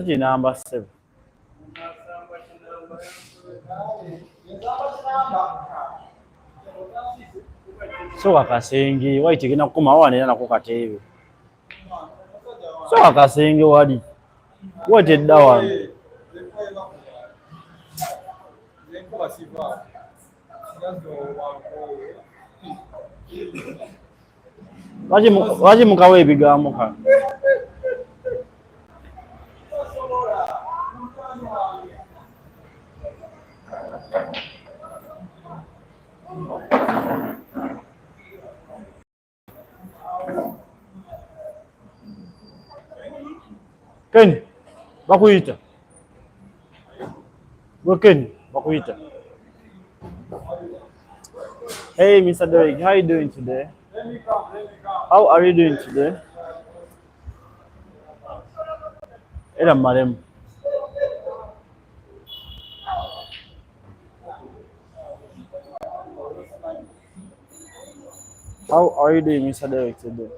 Number 7. So akasenge white gena kuma wane na kukatebe. So akasenge wali. What did that one? Waje mukawe ebigambo ka. Ken, bakuyita. Ken, bakuyita. Hey, Mr. Derek, how are you doing today? How are you doing today? Era marem. How are you doing, Mr. Derek, today?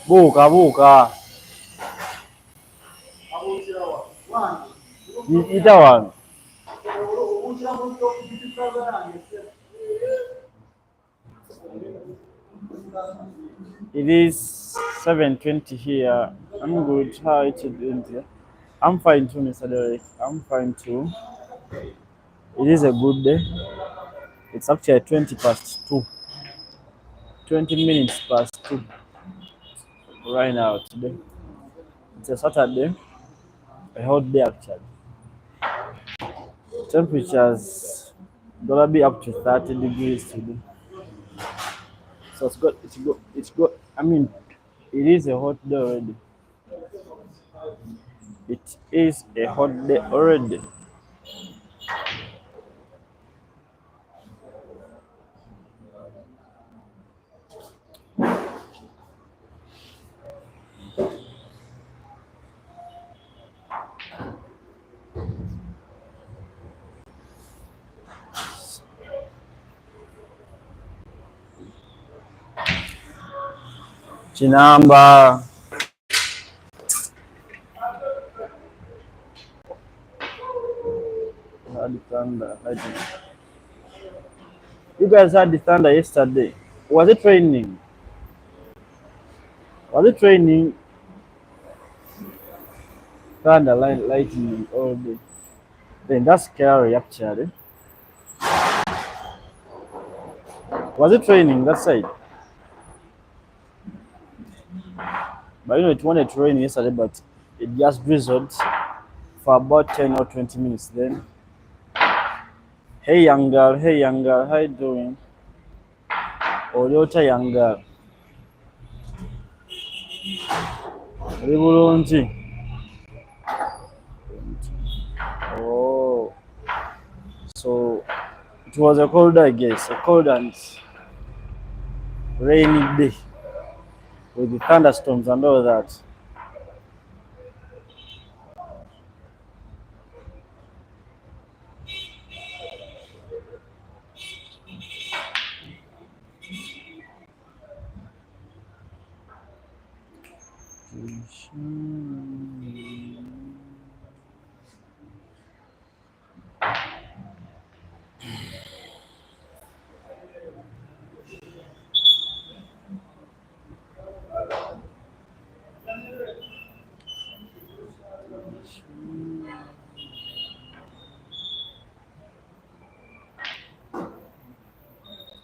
Buka. Ita one. It is 7:20 here. I'm good. How are you doing here? I'm fine too, Mr. Derek. I'm fine too. It is a good day. It's actually 20 past 2. 20 minutes past 2 right now today. It's a Saturday. A hot day actually. Temperatures gonna be up to 30 degrees today. So it's got I mean it is a hot day already. It is a hot day already. Chinamba. Had the thunder. You guys had the thunder yesterday. Was it raining? Was it raining? Thunder, lightning all day. Then that's scary actually. Was it raining that side? But it wanted to rain yesterday, but it just drizzled for about 10 or 20 minutes then. Hey young girl, how you doing? Olyota young girl. Oh, so it was a cold, I guess, a cold and rainy day with the thunderstorms and all that.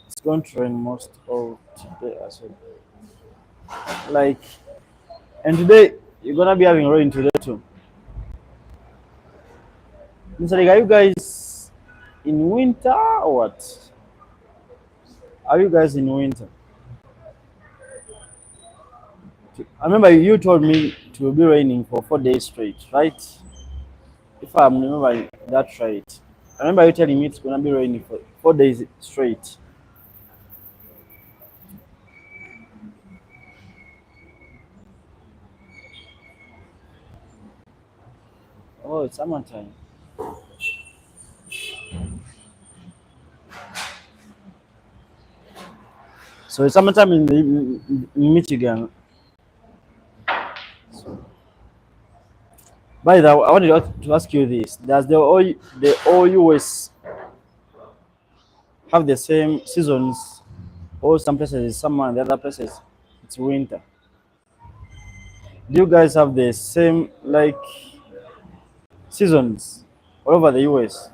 It's going to rain most of today as well. Like, and today you're gonna be having rain today too. Mr. Are you guys in winter or what? Are you guys in winter? I remember you told me it will be raining for 4 days straight, right? If I'm remembering that right. I remember you telling me it's gonna be raining for 4 days straight. Oh, it's summertime. So it's summertime in Michigan. By the way, I wanted to ask you this: does the all US have the same seasons, or some places it's summer and the other places it's winter? Do you guys have the same like seasons all over the US?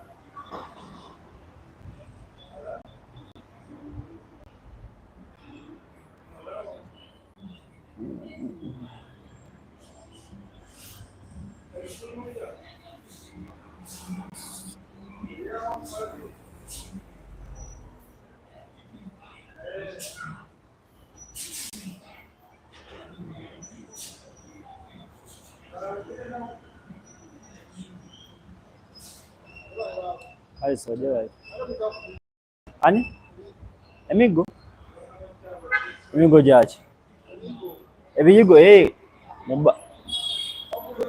Hi, so right. Ani? Emigo? Emigo Judge. Ebiyigo, Muba,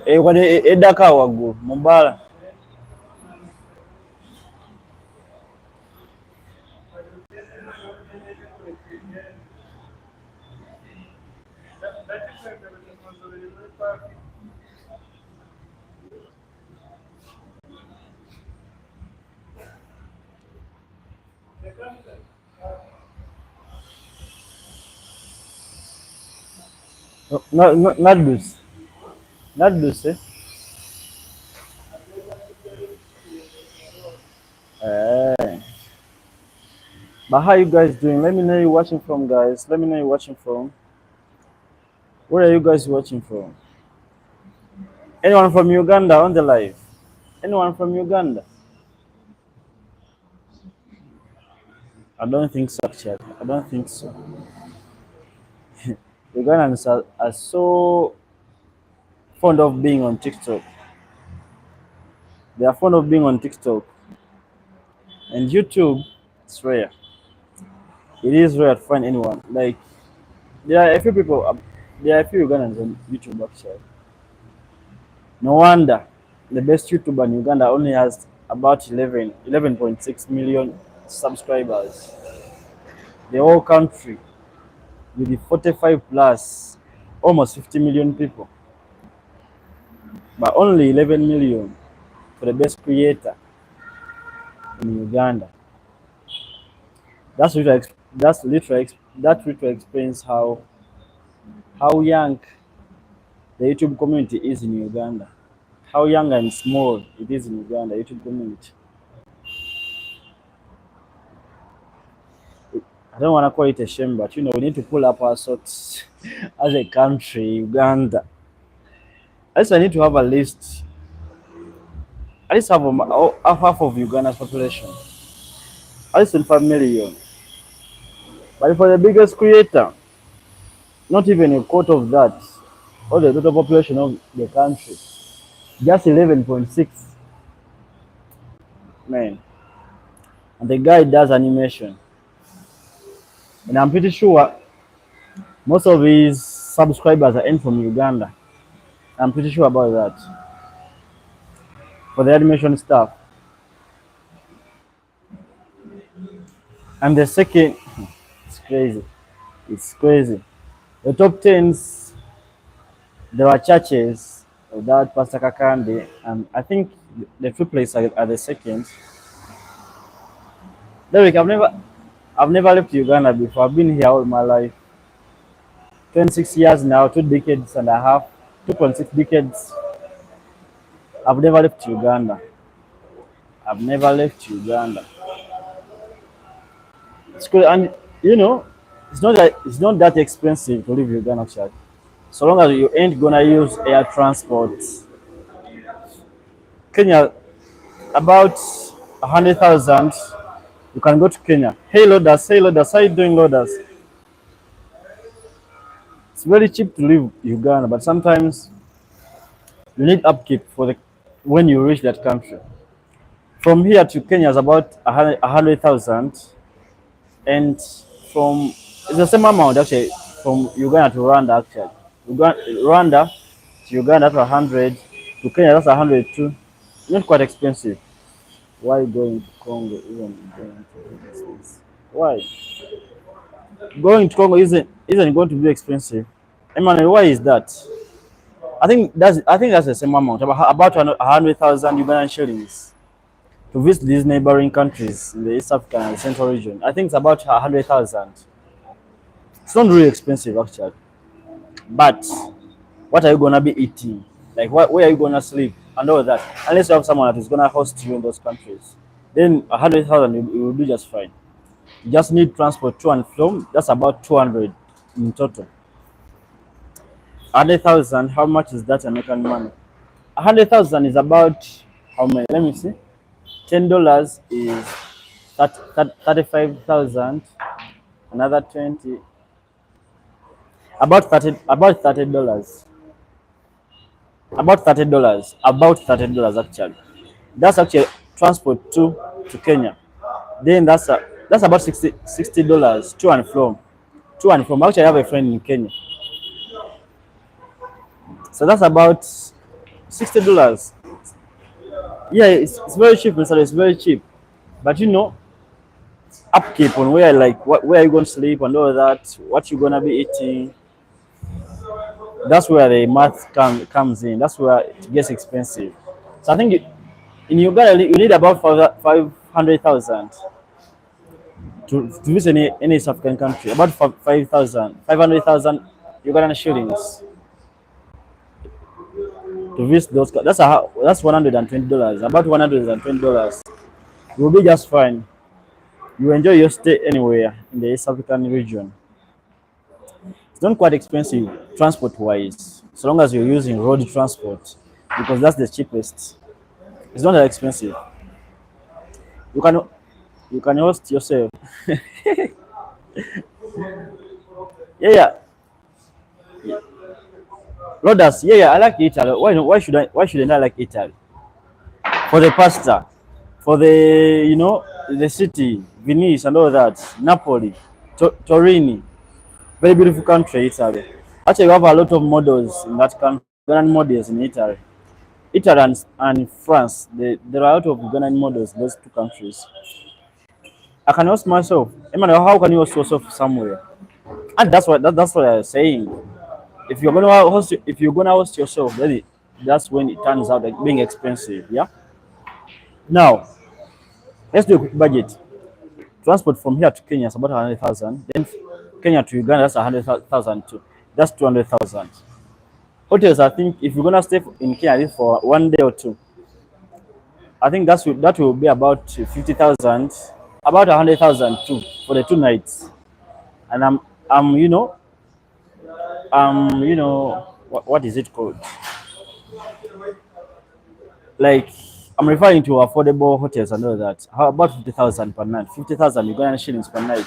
wane edaka waggulu mubala. Not loose. Not loose, eh? Eh. But how you guys doing? Let me know you watching from, guys. Let me know you watching from. Where are you guys watching from? Anyone from Uganda on the live? Anyone from Uganda? I don't think so, actually. I don't think so. Ugandans are so fond of being on TikTok. They are fond of being on TikTok. And YouTube, it's rare. It is rare to find anyone. Like, there are a few people, there are a few Ugandans on YouTube, actually. No wonder the best YouTuber in Uganda only has about 11.6 million subscribers. The whole country with the 45 plus, almost 50 million people, but only 11 million for the best creator in Uganda. That literally explains how young the YouTube community is in Uganda. How young and small it is in Uganda, YouTube community. I don't want to call it a shame, but we need to pull up our sorts as a country, Uganda. At least I need to have a list. At least have half of Uganda's population. At least in 5 million. But for the biggest creator, not even a quarter of that, or the total population of the country, just 11.6. Man. And the guy does animation. And I'm pretty sure most of his subscribers are in from Uganda. I'm pretty sure about that. For the animation stuff. And the second, it's crazy. It's crazy. The top tens, there are churches without Pastor Kakande, and I think the two places are the second. Derek, I've never left Uganda before. I've been here all my life. 26 years now, 2 decades and a half, 2.6 decades. I've never left Uganda. I've never left Uganda. It's cool, and it's not that expensive to leave Uganda, actually. So long as you ain't gonna use air transport. Kenya, about 100,000, you can go to Kenya. Hey loaders, how you doing, loaders? It's very cheap to leave Uganda, but sometimes you need upkeep for the when you reach that country. From here to Kenya is about 100,000, and from it's the same amount actually from Uganda to Rwanda actually. Rwanda to Uganda to 100. To Kenya, that's 100 too. Not quite expensive. Why going to Congo even going to be expensive? Why? Going to Congo isn't going to be expensive. Emmanuel, why is that? I think that's the same amount, about 100,000 Ugandan shillings to visit these neighboring countries in the East African and Central region. I think it's about 100,000. It's not really expensive actually, but what are you gonna be eating? Like, where are you gonna sleep and all that? Unless you have someone that is gonna host you in those countries, then 100,000 you will do just fine. You just need transport to and from. That's about 200 in total. 100,000. How much is that American money? 100,000 is about how many? Let me see. $10 is 35,000. Another 20. About $30. About $30 actually. That's actually transport to Kenya. Then that's about $60 to and from. To and from. Actually, I have a friend in Kenya, so that's about $60. Yeah, it's very cheap, Mr. It's very cheap. But upkeep on where you gonna sleep and all that, what you gonna be eating. That's where the math comes in. That's where it gets expensive. So I think in Uganda you need about 500,000 to visit any South African country. About 500,000 Ugandan shillings to visit those. That's $120. About $120. You'll be just fine. You enjoy your stay anywhere in the East African region. It's not quite expensive transport wise, so long as you're using road transport, because that's the cheapest. It's not that expensive. You can you can host yourself. Yeah, yeah. Rodas, yeah. I like Italy. Why shouldn't I like Italy? For the pasta, for the city, Venice and all that, Napoli, Torino, very beautiful country, Italy. Actually, we have a lot of models in that country, Ugandan models in Italy. Italy and France, there are a lot of Ugandan models in those two countries. I can host myself. Emmanuel, how can you host yourself somewhere? And that's what I'm saying. If you're gonna host yourself, then that's when it turns out like being expensive. Yeah. Now let's do a quick budget. Transport from here to Kenya is about 100,000. Then Kenya to Uganda, that's 100,000 too. That's 200,000. Hotels, I think if you're gonna stay in Kenya for 1 day or two, I think that will be about 50,000, about 100,000 too for the 2 nights. And I'm what is it called? Like, I'm referring to affordable hotels and all that. How about 50,000 per night? 50,000 Ugandan shillings per night.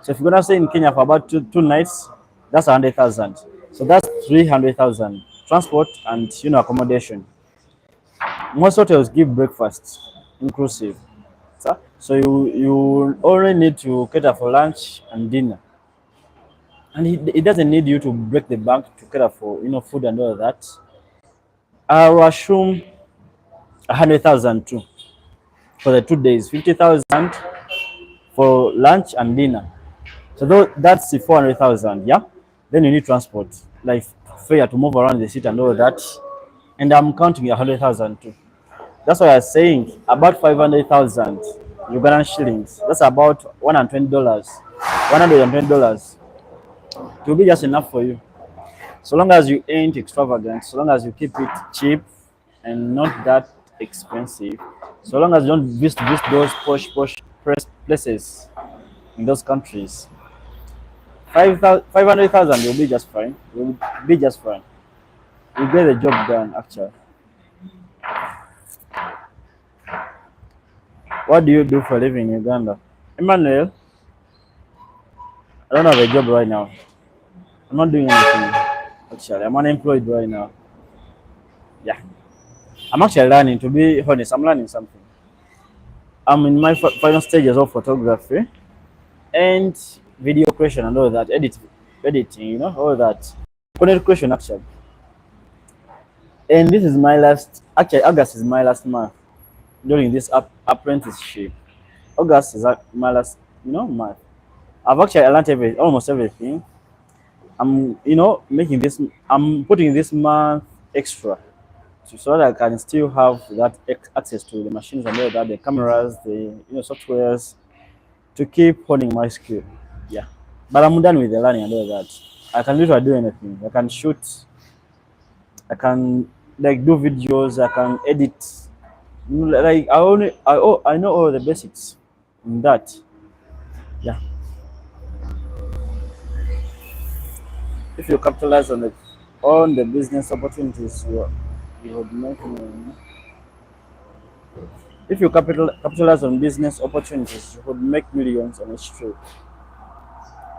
So if you're gonna stay in Kenya for about two nights, that's 100,000. So that's 300,000 transport and accommodation. Most hotels give breakfast inclusive. So you only need to cater for lunch and dinner, and it doesn't need you to break the bank to cater for food and all that. I'll assume 100,000 too for the 2 days, 50,000 for lunch and dinner. So that's the 400,000. Yeah. Then you need transport, like fare to move around the city and all that. And I'm counting 100,000 too. That's why I'm saying about 500,000 Ugandan shillings. That's about $120. $120. It will be just enough for you. So long as you ain't extravagant, so long as you keep it cheap and not that expensive, so long as you don't visit those posh places in those countries, 500,000 will be just fine. Will be just fine. You get the job done actually. What do you do for a living in Uganda? Emmanuel, I don't have a job right now. I'm not doing anything actually. I'm unemployed right now. Yeah. I'm actually learning, to be honest. I'm learning something. I'm in my final stages of photography and video creation and all that, editing, all that. Content creation actually. And this is my last. Actually, August is my last month during this apprenticeship. August is my last, month. I've actually learned almost everything. I'm, making this. I'm putting this month extra so that I can still have that access to the machines and all that, the cameras, the softwares, to keep honing my skill. Yeah, but I'm done with the learning and all that. I can literally do anything. I can shoot. I can like do videos. I can edit. Like I know all the basics in that. Yeah, if you capitalize on the business opportunities, you would make money. If you capitalize on business opportunities, you could make millions on each trip.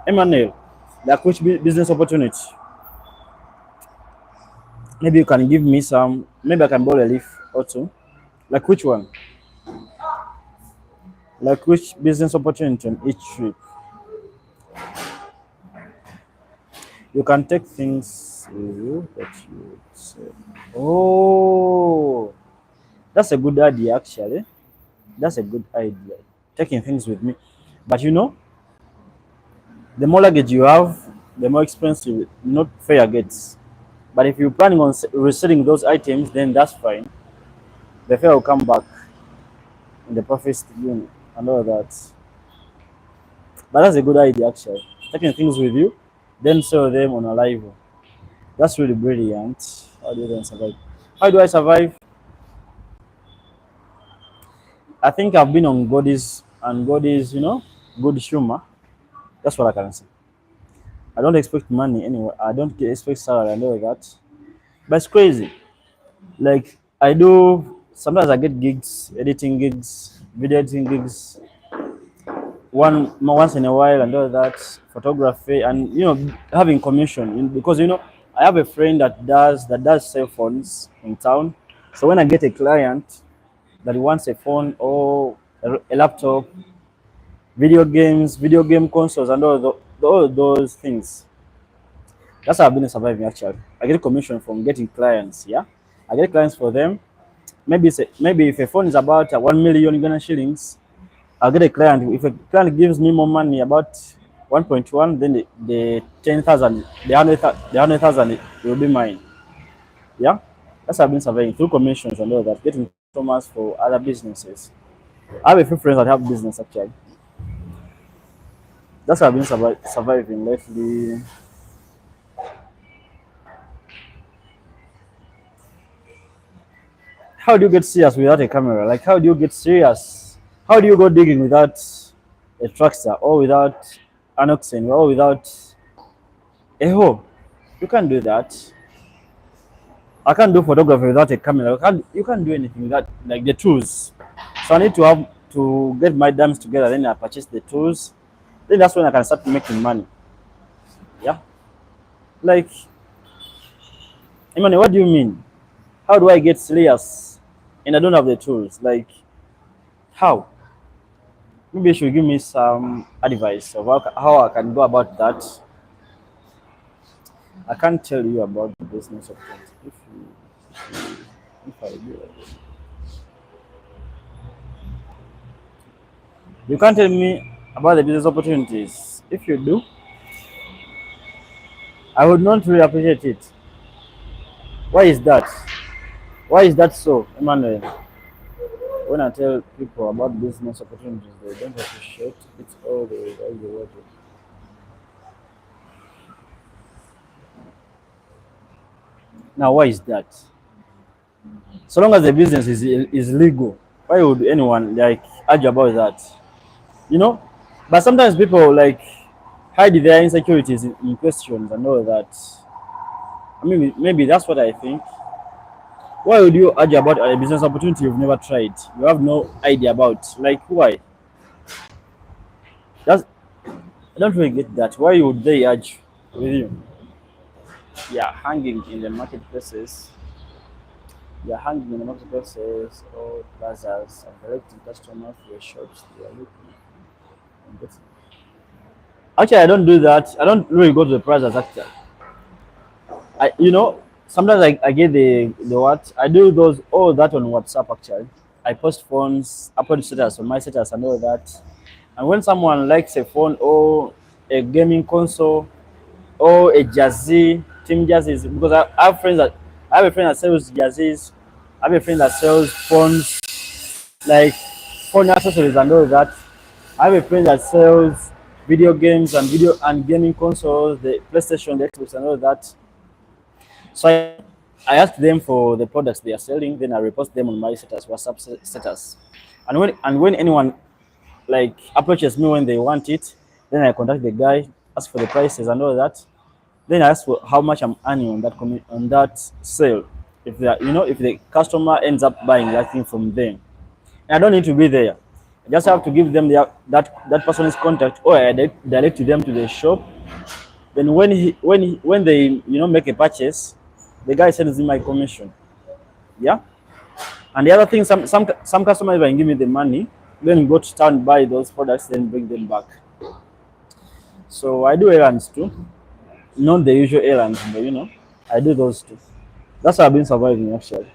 Emmanuel, like which business opportunity? Maybe you can give me some. Maybe I can borrow a leaf or two. Like which one? Like which business opportunity on each trip? You can take things with you that you would say. Oh, that's a good idea actually. That's a good idea. Taking things with me. But the more luggage you have, the more expensive, not fair gets. But if you're planning on reselling those items, then that's fine. The fare will come back in the profits unit and all that. But that's a good idea actually. Taking things with you, then sell them on arrival. That's really brilliant. How do you then survive? How do I survive? I think I've been on God's, good humor. That's what I can say. I don't expect money anyway. I don't expect salary and all that. But it's crazy. Like I do sometimes I get gigs, editing gigs, video editing gigs, once in a while and all that, photography and having commission because I have a friend that does cell phones in town. So when I get a client that wants a phone or a laptop, video game consoles and all those things, that's how I've been surviving actually. I get commission from getting clients. Yeah, I get clients for them. Maybe if a phone is about 1 million Ghana shillings, I'll get a client. If a client gives me more money, about 1.1, then the 10,000, the 100,000 it will be mine. Yeah, that's how I've been surveying through commissions and all that, getting customers for other businesses. I have a few friends that have business actually. That's how I've been surviving lately. How do you get serious without a camera? Like, how do you get serious? How do you go digging without a tractor or without an oxen or without a hoe? You can't do that. I can't do photography without a camera. You can't do anything without like the tools. So I need to have to get my dams together. Then I purchase the tools. Then that's when I can start making money. Yeah. Like, Emmanuel, what do you mean? How do I get serious and I don't have the tools? Like, how? Maybe you should give me some advice of how I can go about that. I can't tell you about the business of things if I do it. You can't tell me about the business opportunities. If you do, I would not really appreciate it. Why is that? Why is that so, Emmanuel? When I tell people about business opportunities, they don't appreciate it all the way. Now, why is that? So long as the business is legal, why would anyone like argue about that? You know? But sometimes people like hide their insecurities in questions and all that. I mean, maybe that's what I think. Why would you argue about a business opportunity you've never tried? You have no idea about. Like, why? That's I don't really get that. Why would they argue with you? Yeah, hanging in the marketplaces. You're hanging in the marketplaces or plazas and directing customers to your shops. They are looking and getting. Actually, I don't do that. I don't really go to the plazas. Actually, I you know Sometimes I get the what I do those all that on WhatsApp actually. I post phones, upload status on my status and all that. And when someone likes a phone or a gaming console or a jazzy team jerseys, because I have friends that I have a friend that sells jerseys, I have a friend that sells phones, like phone accessories and all that. I have a friend that sells video games and video and gaming consoles, the PlayStation, the Xbox, and all that. So I asked them for the products they are selling, then I repost them on my status, WhatsApp status. And when anyone like approaches me when they want it, then I contact the guy, ask for the prices and all that. Then I ask for how much I'm earning on that on that sale. If the if the customer ends up buying that thing from them, and I don't need to be there. I just have to give them that person's contact, or I direct to them to the shop. Then when they make a purchase, the guy sends me my commission. Yeah. And the other thing, some customers even give me the money, then go to town buy those products, then bring them back. So I do errands too, not the usual errands, but I do those too. That's how I've been surviving actually.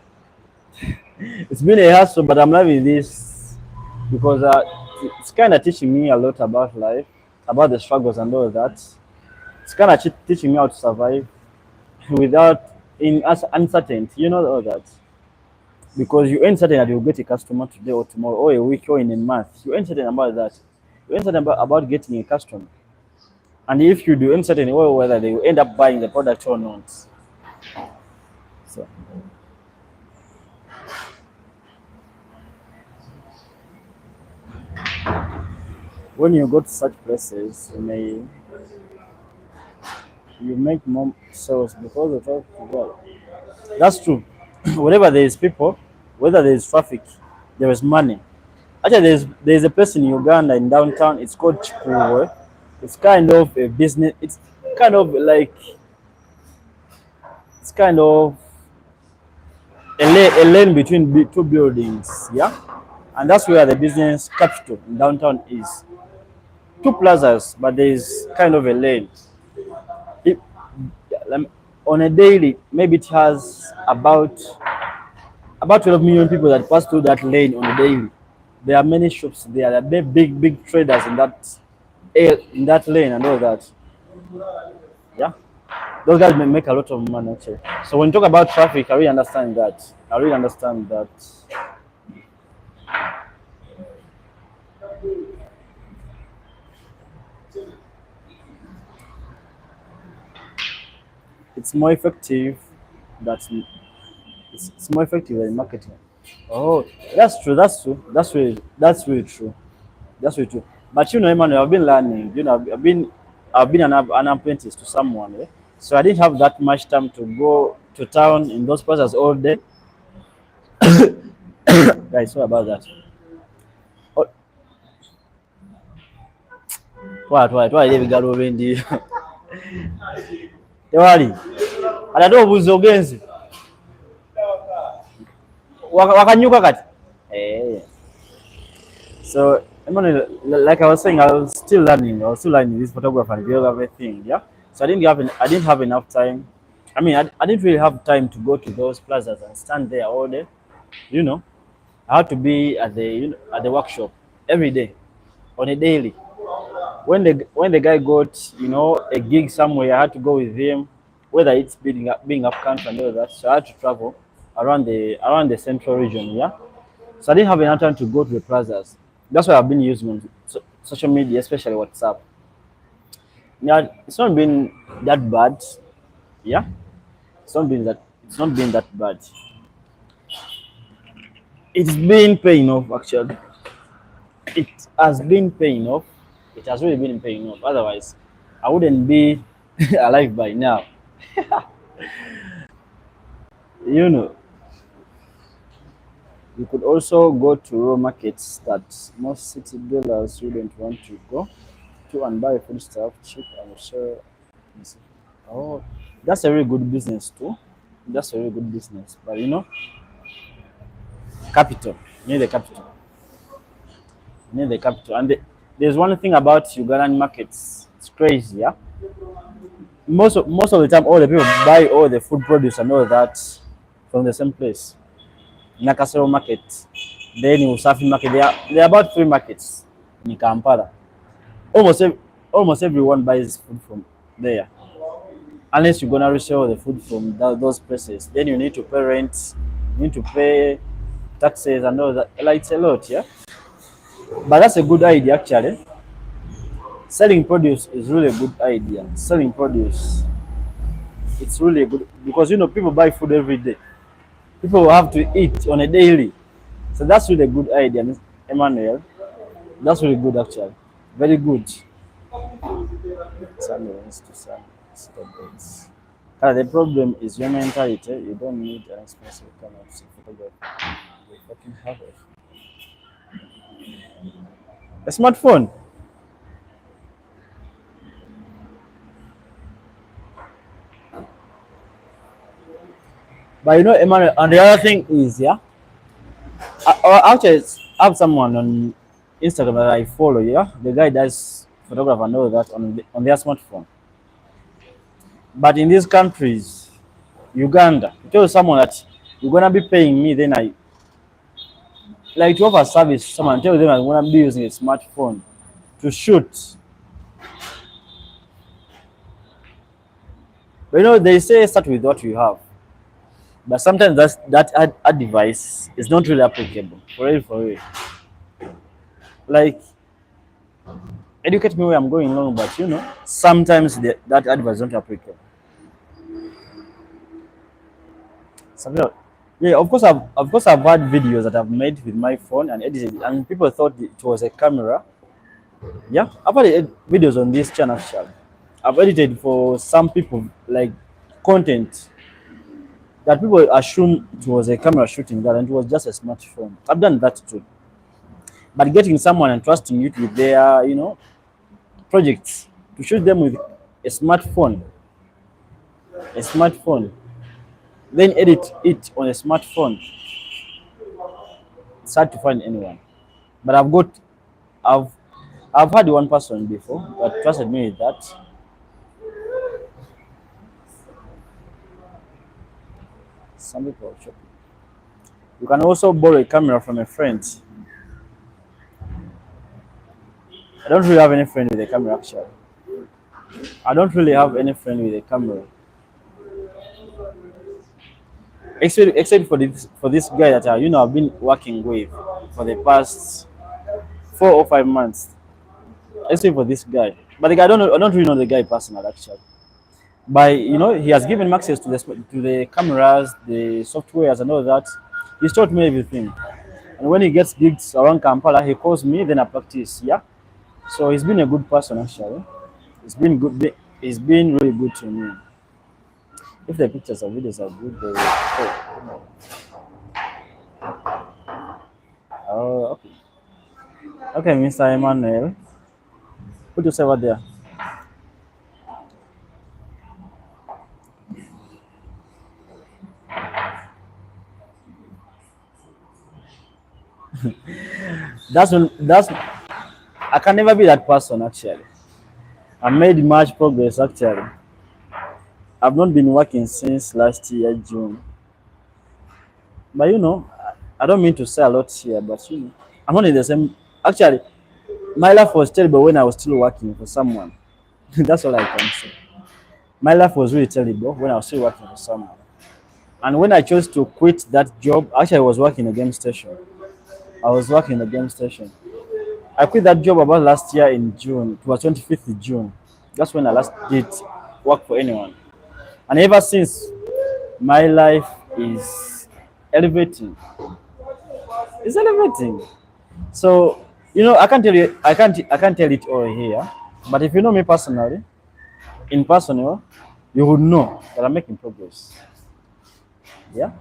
It's been a hassle, but I'm loving this because it's kind of teaching me a lot about life, about the struggles and all that. It's kind of teaching me how to survive without in uncertainty, all that. Because you ain't certain that you'll get a customer today or tomorrow or a week or in a month. You ain't certain about that. You ain't certain about getting a customer. And if you do, ain't certain whether they will end up buying the product or not. So when you go to such places, you make more sales because of traffic to go. That's true. Wherever there is people, whether there is traffic, there is money. Actually, there's a place in Uganda in downtown. It's called Chikuwe. It's kind of a business. It's kind of like it's kind of a lane between two buildings. Yeah, and that's where the business capital in downtown is. Two plazas, but there is kind of a lane. It, on a daily, maybe it has about 12 million people that pass through that lane on a daily. There are many shops there. There are big traders in that lane and all that. Yeah, those guys may make a lot of money actually. So when you talk about traffic, I really understand that. I really understand that. It's more effective. That's it's more effective than marketing. Oh, that's true. That's true. That's really true. That's really true. But Emmanuel, I've been learning. I've been an apprentice to someone. So I didn't have that much time to go to town in those places all day. Guys, sorry about that. Oh, twali ebigalo olwendi tewali ate obuuzi ogenze wakanyuka kati. So Emmanuel, like I was saying, I was still learning. I was still learning this photography and videography thing. Yeah. So I didn't have enough time. I mean, I didn't really have time to go to those plazas and stand there all day. You know, I had to be at the at the workshop every day, on a daily. When the guy got a gig somewhere, I had to go with him, whether it's being up country and all that. So I had to travel around the central region. Yeah. So I didn't have enough time to go to the plazas. That's why I've been using social media, especially WhatsApp. Yeah, it's not been that bad. Yeah, it's not been that bad. It's been paying off actually. It has been paying off. It has really been paying off. Otherwise, I wouldn't be alive by now. You know, you could also go to rural markets that most city dwellers wouldn't want to go to and buy food stuff cheap and sell. Oh, that's a very good business too. That's a very good business. But capital. You need the capital. You need the capital. And there's one thing about Ugandan markets. It's crazy, yeah. most of the time, all the people buy all the food produce and all that from the same place. Nakasero market, then Usafi market. There are about 3 markets in Kampala. Almost almost everyone buys food from there. Unless you're gonna resell the food from those places, then you need to pay rent, you need to pay taxes and all that. Like it's a lot, yeah. But that's a good idea actually. Selling produce is really a good idea. Selling produce, it's really good because people buy food every day. People have to eat on a daily, so that's really a good idea, Emmanuel. That's really good actually. Very good. Sunrise to sun. The problem is your mentality. You don't need an expensive camera to see photography. You fucking have it. A smartphone. But Emmanuel, and the other thing is, yeah, actually, I have someone on Instagram that I follow, yeah. The guy does photography and all that on their smartphone. But in these countries, Uganda, you tell someone that you're gonna be paying me, then I like to offer service to someone, tell them I'm gonna be using a smartphone to shoot. But they say start with what you have. But sometimes that advice is not really applicable. For real, for real. Like, educate me where I'm going along, but sometimes that advice is not applicable. Yeah, of course I've had videos that I've made with my phone and edited, and people thought it was a camera. Yeah, I've had videos on this channel actually. I've edited for some people like content that people assume it was a camera shooting that and it was just a smartphone. I've done that too. But getting someone and trusting you with their, projects to shoot them with a smartphone, then edit it on a smartphone. It's hard to find anyone. But I've I've had one person before that trusted me with that. Some people are shopping. You can also borrow a camera from a friend. I don't really have any friend with a camera actually. I don't really have any friend with a camera. Except for this guy that I've been working with for the past 4 or 5 months. Except for this guy. But the guy, I don't really know the guy personally actually. But he has given me access to the cameras, the softwares and all that. He's taught me everything. And when he gets gigs around Kampala, he calls me, then I practice. Yeah. So he's been a good person actually. It's been good. He's been really good to me. If the pictures or videos are good, they will. Oh, okay. Okay, Mr. Emmanuel. Put yourself out there. That's I can never be that person actually. I made much progress actually. I've not been working since last year June. But I don't mean to say a lot here, but I'm not in the same. Actually, my life was terrible when I was still working for someone. That's all I can say. My life was really terrible when I was still working for someone. And when I chose to quit that job, actually I was working in a game station. I was working in a game station. I quit that job about last year in June. It was 25th of June. That's when I last did work for anyone. And ever since, my life is elevating. It's elevating. So, I can't tell you, I can't tell it all here. But if you know me personally, in personal, you would know that I'm making progress. Yeah.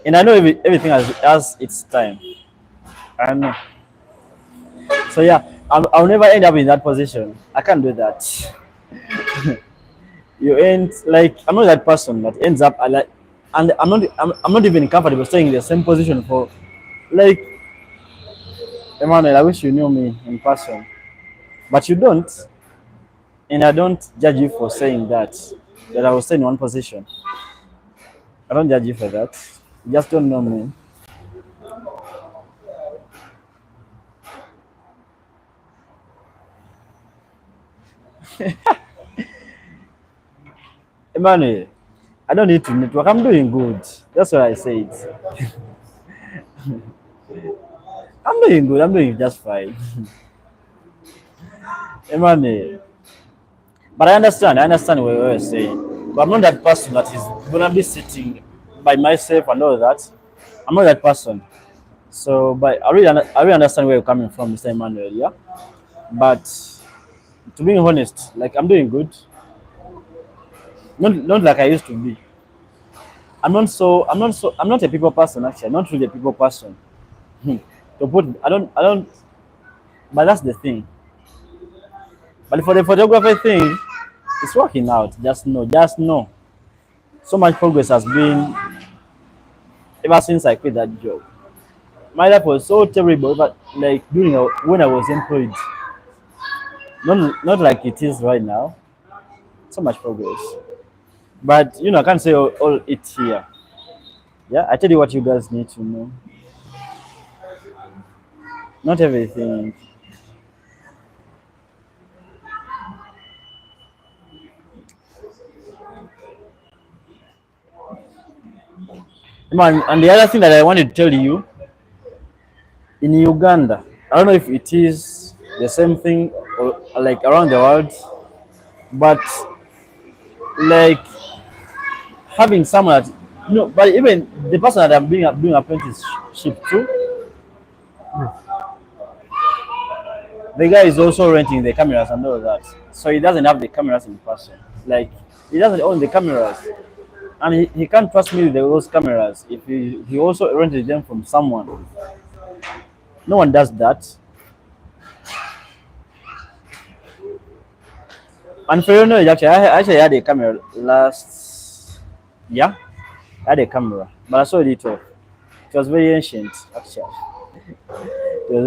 And I know everything has its time. I know. So yeah, I'll never end up in that position. I can't do that. You end like I'm not that person that ends up like, and I'm not even comfortable staying in the same position for like Emmanuel. I wish you knew me in person, but you don't. And I don't judge you for saying that. That I will stay in one position. I don't judge you for that. You just don't know me. Emmanuel, I don't need to network. I'm doing good. That's what I said. I'm doing good. I'm doing just fine. Emmanuel. But I understand. I understand what you're saying. But I'm not that person that is gonna be sitting by myself and all that. I'm not that person. So, but I really understand where you're coming from, Mr. Emmanuel. Yeah. But to be honest, like I'm doing good. Not like I used to be. I'm not a people person actually. I'm not really a people person. Hmm. To put I don't but that's the thing. But for the photography thing, it's working out. Just know. So much progress has been ever since I quit that job. My life was so terrible, but like when I was employed, not like it is right now. So much progress, but I can't say all it here. Yeah, I tell you what you guys need to know. Not everything. Man, and the other thing that I wanted to tell you in Uganda, I don't know if it is the same thing or like around the world, but like having someone that but even the person that I'm doing apprenticeship to, the guy is also renting the cameras and all that. So he doesn't have the cameras in person. Like he doesn't own the cameras. And he can't trust me with those cameras if he also rented them from someone. No one does that. And for you know, actually, I actually had a camera last year. I had a camera, but I saw it off. It was very ancient, actually.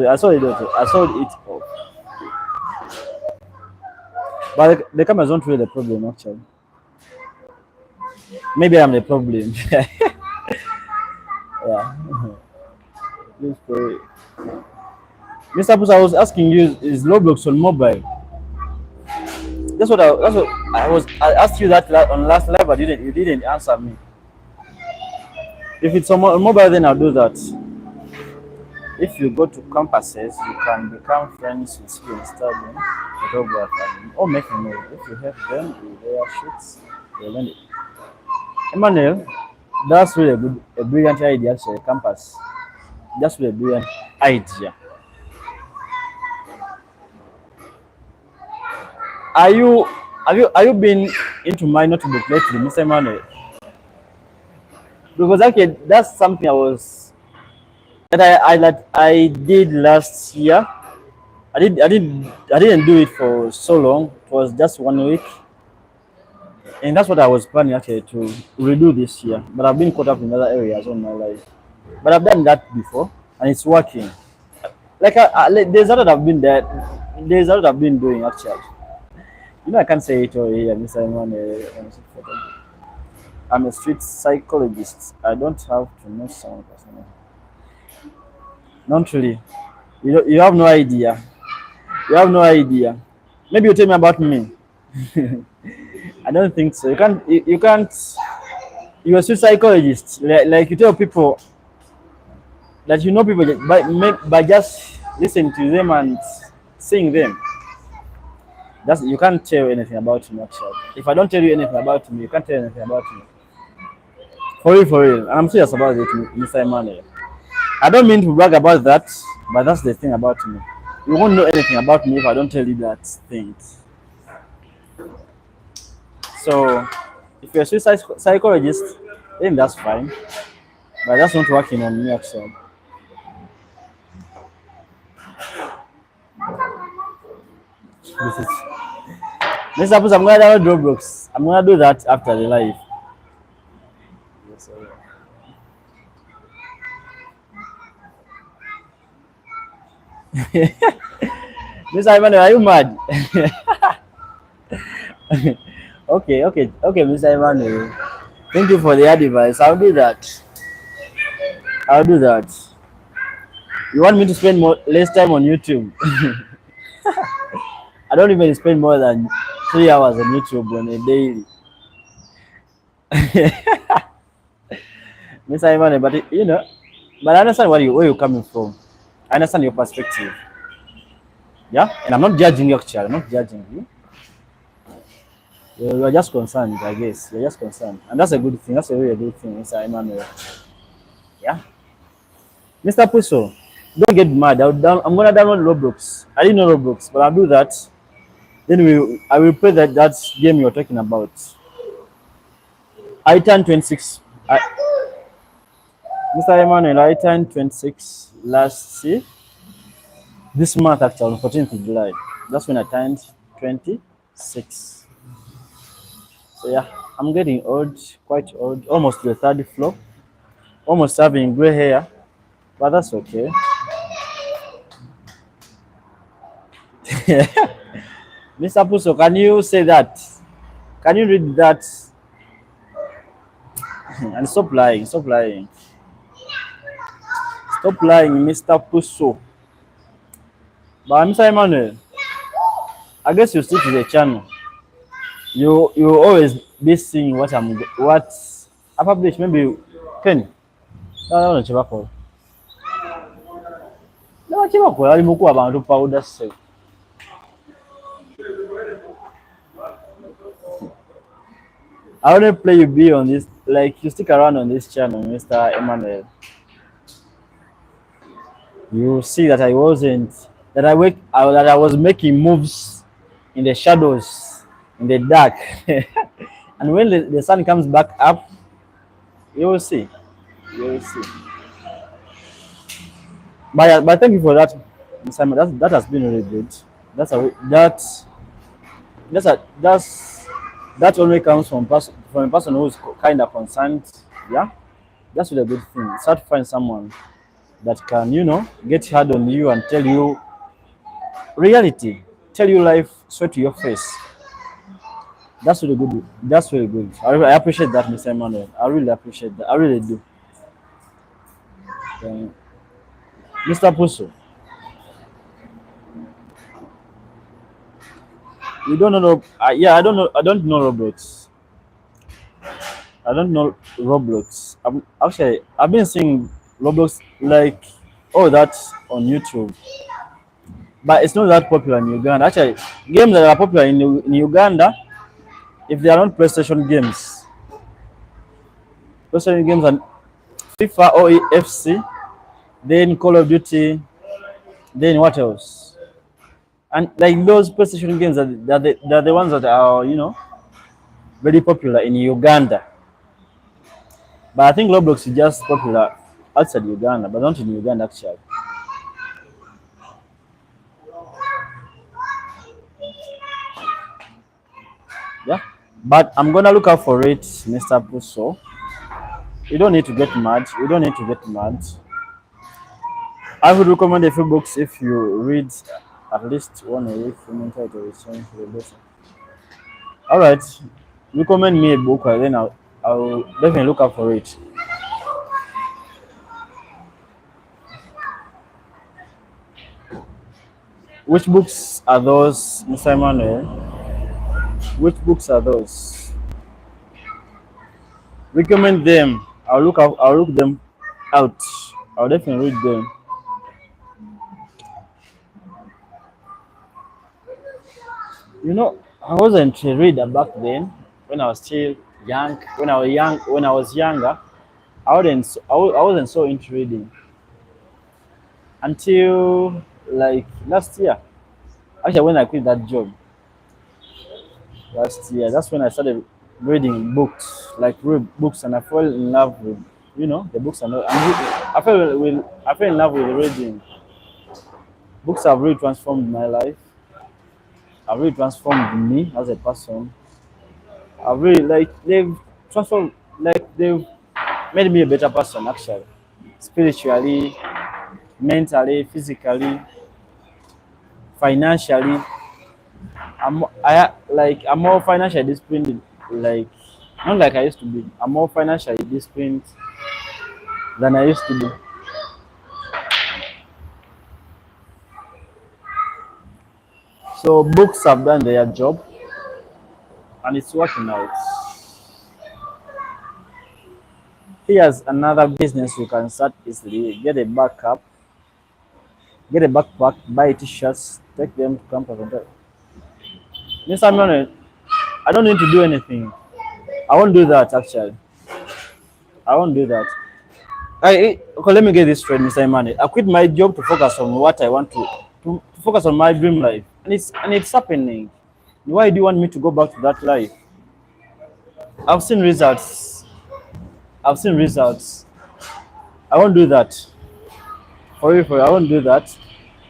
I saw it off. I saw it off. But the camera is not really the problem, actually. Maybe I'm the problem. Yeah. Please pray. Mr. Pusa, I was asking you, is Roblox on mobile? That's what I asked you that on last live, but you didn't answer me. If it's on mobile, then I'll do that. If you go to campuses, you can become friends with students studying photography or making movies. If you help them with their shoots, they learn it. Emmanuel, that's really a brilliant idea. Actually, campus. That's really a brilliant idea. Are you are you been into my notebook lately, Mr. Emmanuel? Because actually, that's something that I did last year. I didn't do it for so long. It was just 1 week, and that's what I was planning actually to redo this year. But I've been caught up in other areas of my life. But I've done that before, and it's working. Like there's a lot I've been there. There's a lot I've been doing actually. I can't say it all here, Mr. Emmanuel. I'm a street psychologist. I don't have to know someone personally. Not really. You have no idea. You have no idea. Maybe you tell me about me. I don't think so. You can't. You're a street psychologist. Like you tell people that you know people by just listening to them and seeing them. You can't tell anything about me actually. If I don't tell you anything about me, you can't tell anything about me. For real, for real. And I'm serious about it, Mr. Emmanuel. I don't mean to brag about that, but that's the thing about me. You won't know anything about me if I don't tell you that thing. So, if you're a suicide psychologist, then that's fine. But that's not working on me actually. This is Mr. Suppose I'm gonna download Roblox. I'm gonna do that after the live. Yes, Mr. Ivan, are you mad? Okay, Mr. Emmanuel. Thank you for the advice. I'll do that. I'll do that. You want me to spend more less time on YouTube? I don't even spend more than 3 hours on YouTube on a daily. Mr. Emmanuel, but but I understand where you're coming from. I understand your perspective. Yeah, and I'm not judging you actually. I'm not judging you. You're just concerned, I guess. You're just concerned, and that's a good thing. That's a really good thing, Mr. Emmanuel. Yeah, Mr. Puso, don't get mad. I'm gonna download Roblox. I didn't know Roblox, but I'll do that. Then I will play that game you're talking about. I turned 26. Mr. Emmanuel, I turned 26 last year. This month actually, on 14th of July. That's when I turned 26. So yeah, I'm getting old, quite old, almost to the third floor, almost having gray hair, but that's okay. Mr. Puso, can you say that? Can you read that? And stop lying, stop lying. Stop lying, Mr. Puso. But Mr. Emmanuel, I guess you stick to the channel. You always be seeing what I publish maybe 10. No, chibako. No, chibako. Ali muku abantu powder se. I want to play you be on this, like you stick around on this channel, Mr. Emmanuel. You see that I wasn't, that that I was making moves in the shadows, in the dark, and when the sun comes back up, you will see, you will see. But thank you for that, Mr. Emmanuel. That has been really good. That's that only comes from a person who's kind of concerned. Yeah, that's really a good thing. It's hard to find someone that can, get hard on you and tell you reality, tell you life straight to your face. That's really good. That's really good. I appreciate that, Mr. Emmanuel. I really appreciate that. I really do. Um, Mr. Puso, you don't know. Yeah, I don't know. I don't know Roblox. I don't know Roblox. I've been seeing Roblox like that on YouTube, but it's not that popular in Uganda. Actually, games that are popular in Uganda, if they are not PlayStation games and FIFA or FC, then Call of Duty, then what else? And like those PlayStation games they're the ones that are very popular in Uganda. But I think Roblox is just popular outside Uganda, but not in Uganda actually. Yeah. But I'm gonna look out for it, Mr. Puso. You don't need to get mad. You don't need to get mad. I would recommend a few books if you read at least one a week from mental to return to the lesson. Alright. Recommend me a book and then I'll definitely look out for it. Which books are those, Mr. Emmanuel? Which books are those? Recommend them. I'll look them out. I'll definitely read them. I wasn't a reader back then when I was still young. When I was younger, I wasn't so into reading until like last year. Actually, when I quit that job last year, that's when I started reading books, like read books, and I fell in love with the books and I fell in love with reading. Books have really transformed my life. Have really transformed me as a person. I've really they've transformed, they've made me a better person actually, spiritually, mentally, physically, financially. I'm more financially disciplined, like not like I used to be. I'm more financially disciplined than I used to be. So books have done their job and it's working out. Here's another business you can start easily. Get a backpack, buy t-shirts, take them to campus and tell, Mr. Manuel, I don't need to do anything. I won't do that actually. I won't do that. Okay, let me get this straight, Mr. Emmanuel. I quit my job to focus on what I want to focus on my dream life. And it's happening. Why do you want me to go back to that life? I've seen results. I've seen results. I won't do that. For you, I won't do that.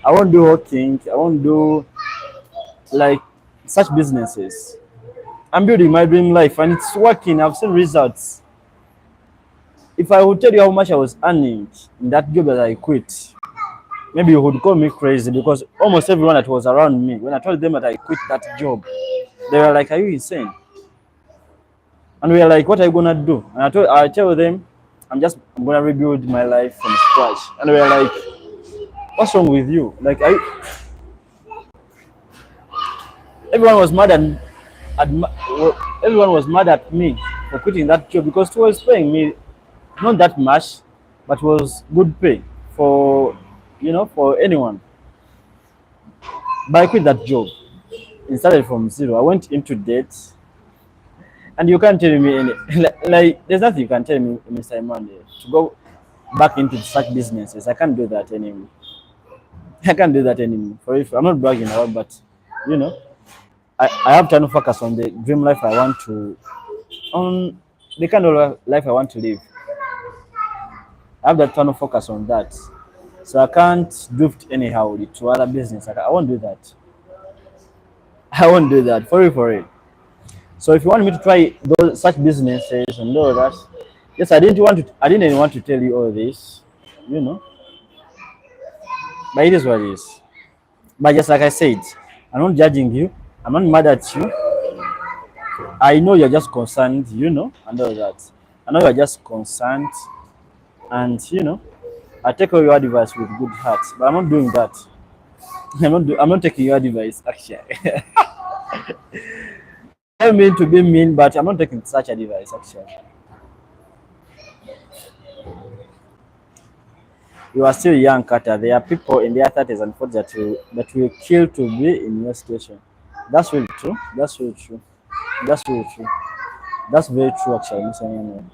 I won't do hawking. I won't do like such businesses. I'm building my dream life and it's working. I've seen results. If I would tell you how much I was earning in that job that I quit, maybe you would call me crazy because almost everyone that was around me, when I told them that I quit that job, they were like, "Are you insane?" And we were like, "What are you gonna do?" And I tell them, I'm gonna rebuild my life from scratch." And we were like, "What's wrong with you?" Like, everyone was mad everyone was mad at me for quitting that job because it was paying me not that much, but was good pay for for anyone. But I quit that job and started from zero. I went into debt, and you can't tell me any like there's nothing you can tell me, Mr. Emmanuel, to go back into such businesses. I can't do that anymore. I can't do that anymore. For if I'm not bragging about, but you know, I have to focus on the dream life I want to, on the kind of life I want to live. I have that to focus on that. So I can't drift anyhow to other business. I won't do that. I won't do that. For it. So if you want me to try those such businesses and all that, yes, I didn't want to tell you all this, you know. But it is what it is. But just like I said, I'm not judging you. I'm not mad at you. I know you're just concerned, and all that. I know you're just concerned, and I take all your advice with good heart. But I'm not doing that. I'm not taking your advice actually. I don't mean to be mean, but I'm not taking such advice actually. You are still young, Carter. There are people in their 30s and 40s that will kill to be in your situation. That's really true. That's really true. That's really true. That's very true, actually. Mr. Nene.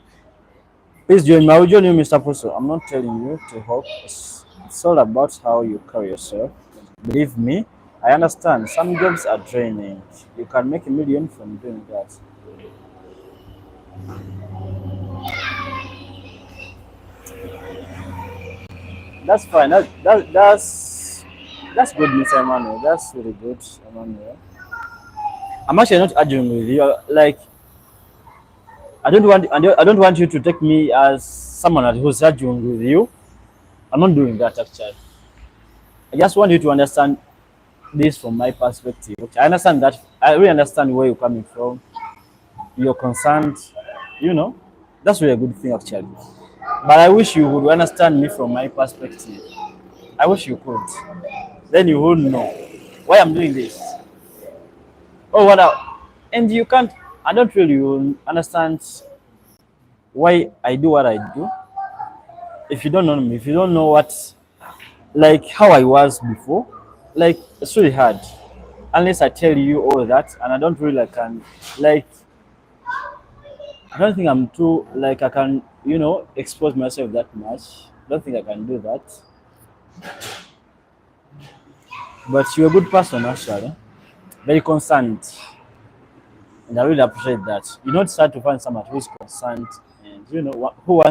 Please join me. I will join you, Mr. Pusso. I'm not telling you to hope. It's all about how you carry yourself. Believe me, I understand. Some jobs are draining. You can make a million from doing that. That's fine. That's good, Mr. Emmanuel. That's really good, Emmanuel. I'm actually not arguing with you. Like I don't want you to take me as someone who's arguing with you. I'm not doing that actually. I just want you to understand this from my perspective. Okay, I understand that. I really understand where you're coming from. You're concerned. You know, that's really a good thing actually. But I wish you would understand me from my perspective. I wish you could. Then you would know why I'm doing this. Oh, and you can't. I don't really understand why I do what I do. If you don't know me, if you don't know like how I was before, like it's really hard. Unless I tell you all that, and I don't really like I don't think I'm too like I can expose myself that much. I don't think I can do that. But you're a good person actually, very concerned, and I really appreciate that. You know, it's hard to find someone who's concerned and who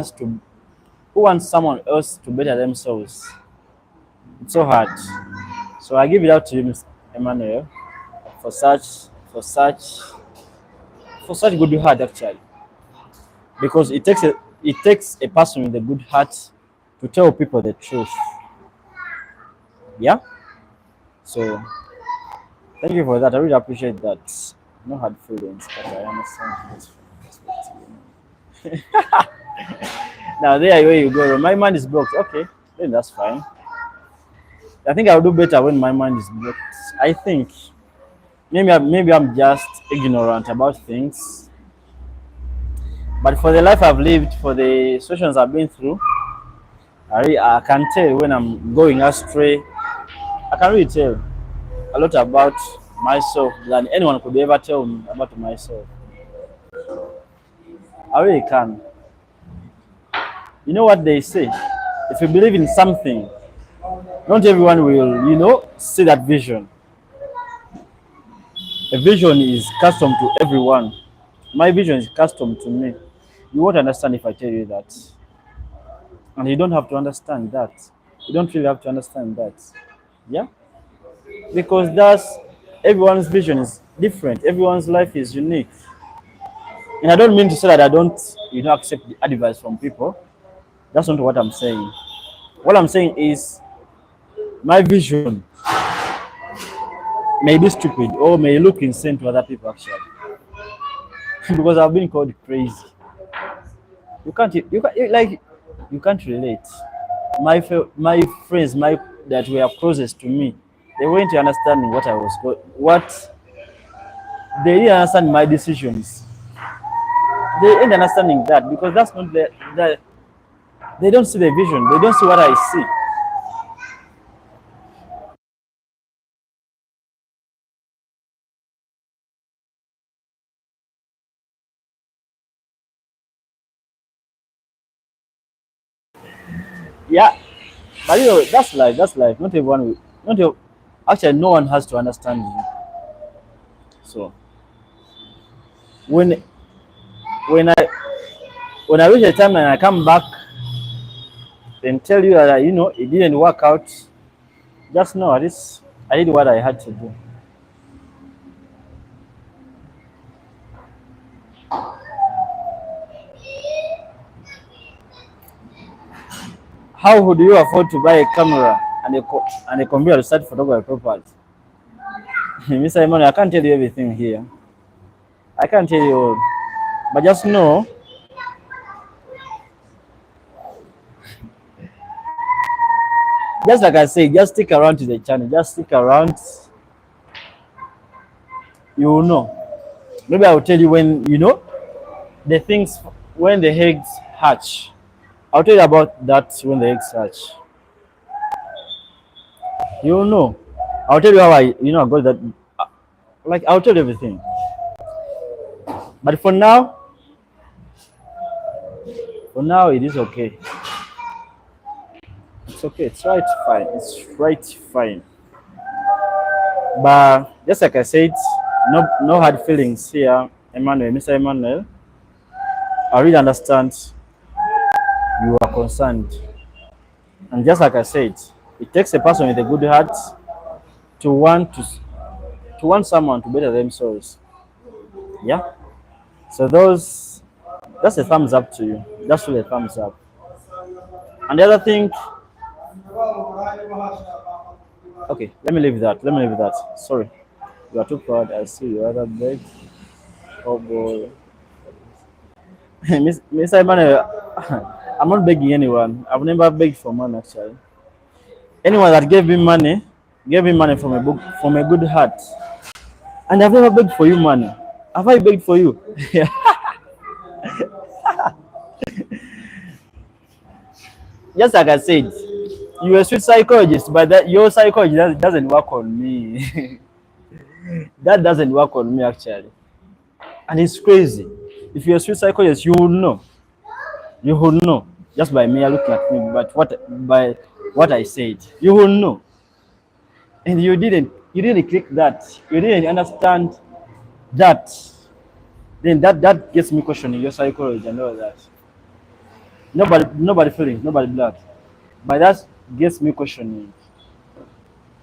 wants someone else to better themselves. It's so hard. So I give it out to you, Mr. Emmanuel, for such for such for such good heart actually, because it takes a person with a good heart to tell people the truth. Yeah. So Thank you for that. I really appreciate that. No hard feelings, but I understand this perspective. Now there where you go. My mind is blocked. Okay, then that's fine. I think I'll do better when my mind is blocked. I think maybe I'm just ignorant about things. But for the life I've lived, for the situations I've been through, I can tell when I'm going astray. I can really tell a lot about myself than anyone could ever tell me about myself. I really can. You know what they say? If you believe in something, not everyone will, see that vision. A vision is custom to everyone. My vision is custom to me. You won't understand if I tell you that. And you don't have to understand that. You don't really have to understand that. Yeah? Because that's everyone's vision is different. Everyone's life is unique. And I don't mean to say that I don't, accept the advice from people. That's not what I'm saying. What I'm saying is my vision may be stupid or may look insane to other people actually. Because I've been called crazy. You can't relate. My friends, that were closest to me, they weren't understanding what they didn't understand my decisions. They ain't understanding that because that's not the they don't see the vision. They don't see what I see. Yeah, but that's life. That's life. Not everyone will. Not ev- Actually, no one has to understand you. So when when I when I reach a time and I come back and tell you that it didn't work out, just know this. I did what I had to do. How would you afford to buy a camera and a computer to start photography properly? Mr. Emmanuel, I can't tell you everything here. I can't tell you all. But just know, just like I said, just stick around to the channel. Just stick around. You will know. Maybe I will tell you when, the things, when the eggs hatch. I'll tell you about that when the eggs hatch. You will know. I'll tell you how I got that. Like, I'll tell you everything. But for now, it is okay. It's okay. It's right fine. It's right fine. But just like I said, no hard feelings here, Emmanuel, Mr. Emmanuel. I really understand you are concerned. And just like I said, it takes a person with a good heart to want someone to better themselves. Yeah. So that's a thumbs up to you. That's really a thumbs up. And the other thing, okay, let me leave that. Let me leave that. Sorry. You are too proud. I see you other beg. Oh boy. Mr. Emmanuel, I'm not begging anyone. I've never begged for money actually. Anyone that gave me money from a good heart. And I've never begged for you money. Have I begged for you? Yeah. Just like I said, you're a sweet psychologist, but your psychology doesn't work on me. That doesn't work on me actually. And it's crazy. If you're a sweet psychologist, you will know. You will know just by me looking at me, but by what I said, you will know. And you didn't click that. You didn't understand that. Then that gets me questioning your psychology and all that. Nobody feeling, nobody blood. But that gets me questioning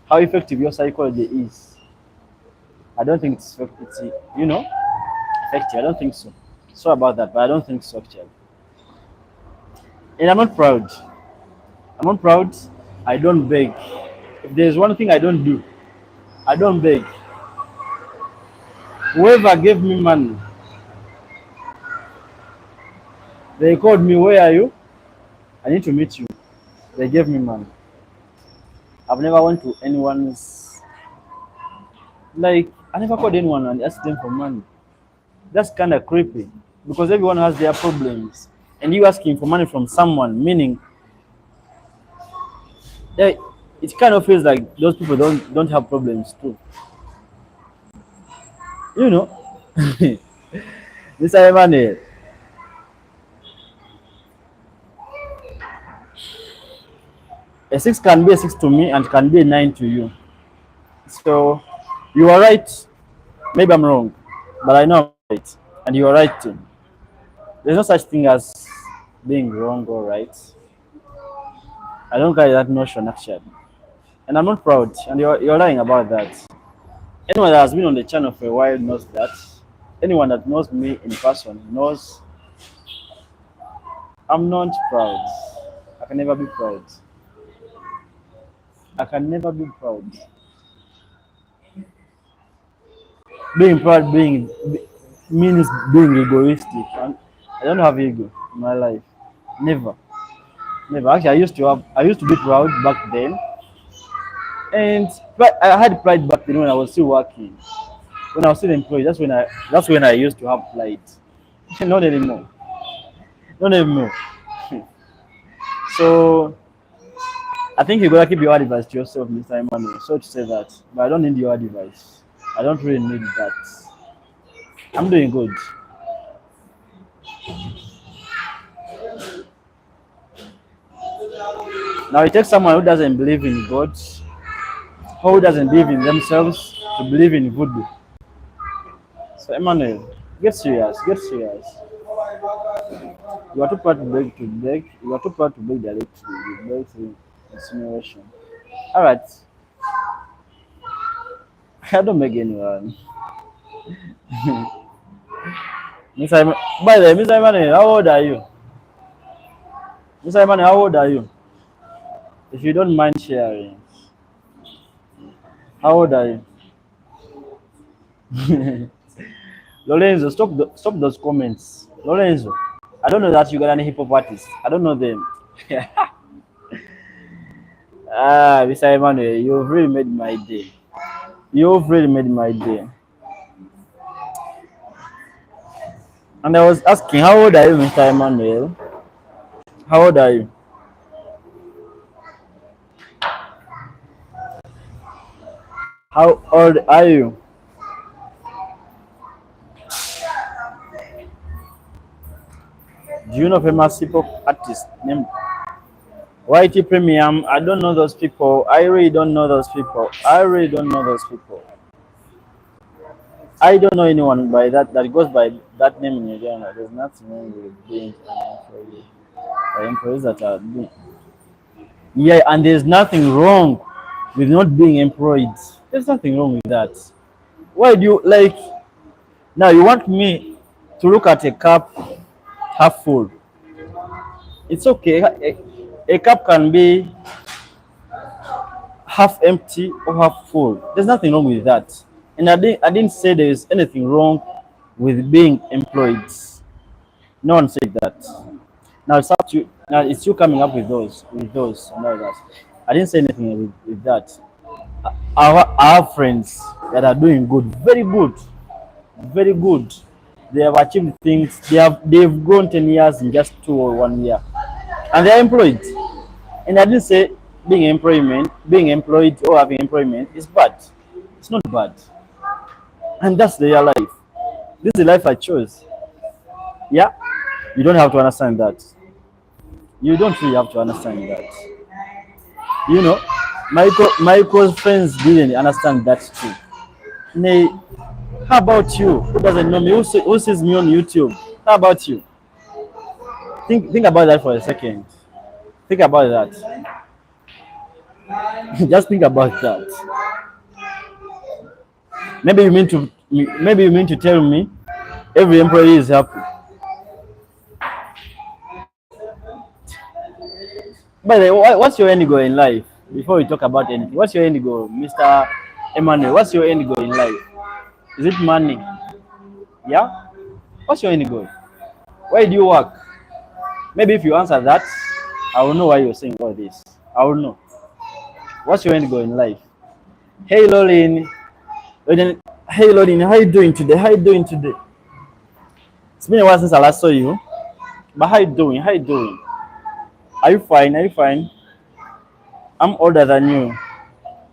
how effective your psychology is. I don't think it's effective. I don't think so. Sorry about that, but I don't think so actually. And I'm not proud. I'm not proud. I don't beg. If there's one thing I don't do, I don't beg. Whoever gave me money, they called me, where are you? I need to meet you. They gave me money. I've never went to anyone's, like, I never called anyone and asked them for money. That's kind of creepy because everyone has their problems. And you asking for money from someone, meaning that it kind of feels like those people don't have problems too. You know, Mr. Emmanuel, a six can be a six to me and can be a nine to you. So you are right. Maybe I'm wrong, but I know I'm right, and you are right too. There's no such thing as being wrong or right. I don't carry that notion actually, and I'm not proud. And you're lying about that. Anyone that has been on the channel for a while knows that. Anyone that knows me in person knows I'm not proud. I can never be proud. I can never be proud. Being proud means being egoistic. And I don't have ego in my life. Never. Never. Actually, I used to be proud back then. And I had pride back then when I was still working. When I was still employed, that's when I used to have pride. Not anymore. Not anymore. So I think you gotta keep your advice to yourself, Mr. Emmanuel. So to say that. But I don't need your advice. I don't really need that. I'm doing good. Now it takes someone who doesn't believe in God, who doesn't believe in themselves, to believe in voodoo. So Emmanuel, get serious, get serious. You are too proud to beg to beg. You are too proud to beg directly. You beg through insinuation. Alright. I don't beg anyone. By the way, Mr. Emmanuel, how old are you? Mr. Emmanuel, how old are you? If you don't mind sharing. How old are you? Lorenzo, stop those comments. Lorenzo, I don't know that you got any hip hop artists. I don't know them. Mr. Emmanuel, you've really made my day. You've really made my day. And I was asking, how old are you, Mr. Emmanuel? How old are you? How old are you? Do you know famous hip hop artist named YT Premium? I don't know those people. I really don't know those people. I really don't know those people. I don't know anyone by that goes by that name in Nigeria. There's nothing wrong with being an employee. Employees that are doing. Yeah, and there's nothing wrong with not being employed. There's nothing wrong with that. Why do you like now you want me to look at a cup half full? It's okay. A cup can be half empty or half full. There's nothing wrong with that. And I didn't say there's anything wrong with being employed. No one said that. Now it's up to you. Now it's you coming up with those and all that. I didn't say anything with that. I have friends that are doing good, very good, very good. They have achieved things. They've grown 10 years in just 2 or 1 year, and they're employed. And I didn't say being employed or having employment is bad. It's not bad, and that's their life. This is the life I chose. Yeah, you don't have to understand that. You don't really have to understand that. You know, Michael's friends didn't understand that too. Nay, how about you? Who doesn't know me? Who sees me on YouTube? How about you? Think about that for a second. Think about that. Just think about that. Maybe you mean to tell me every employee is happy. By the way, what's your end goal in life? Before we talk about anything, what's your end goal, Mr. Emmanuel? What's your end goal in life? Is it money? Yeah? What's your end goal? Where do you work? Maybe if you answer that, I will know why you're saying all this. I will know. What's your end goal in life? Hey Lolin. Hey Lolin, how you doing today? How you doing today? It's been a while since I last saw you. But how you doing? How you doing? Are you fine? Are you fine? I'm older than you.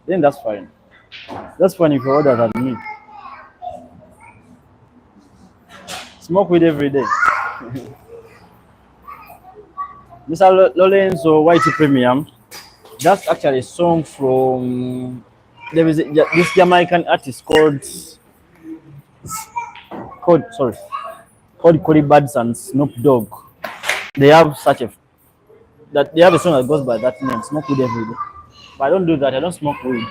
Then that's fine. That's fine if you're older than me. Smoke weed every day. Mr. Lorenzo White Premium. That's actually a song from this Jamaican artist called Cody Buds and Snoop Dogg. They have they have a song that goes by that name, Smoke Weed Every Day. But I don't do that. I don't smoke weed.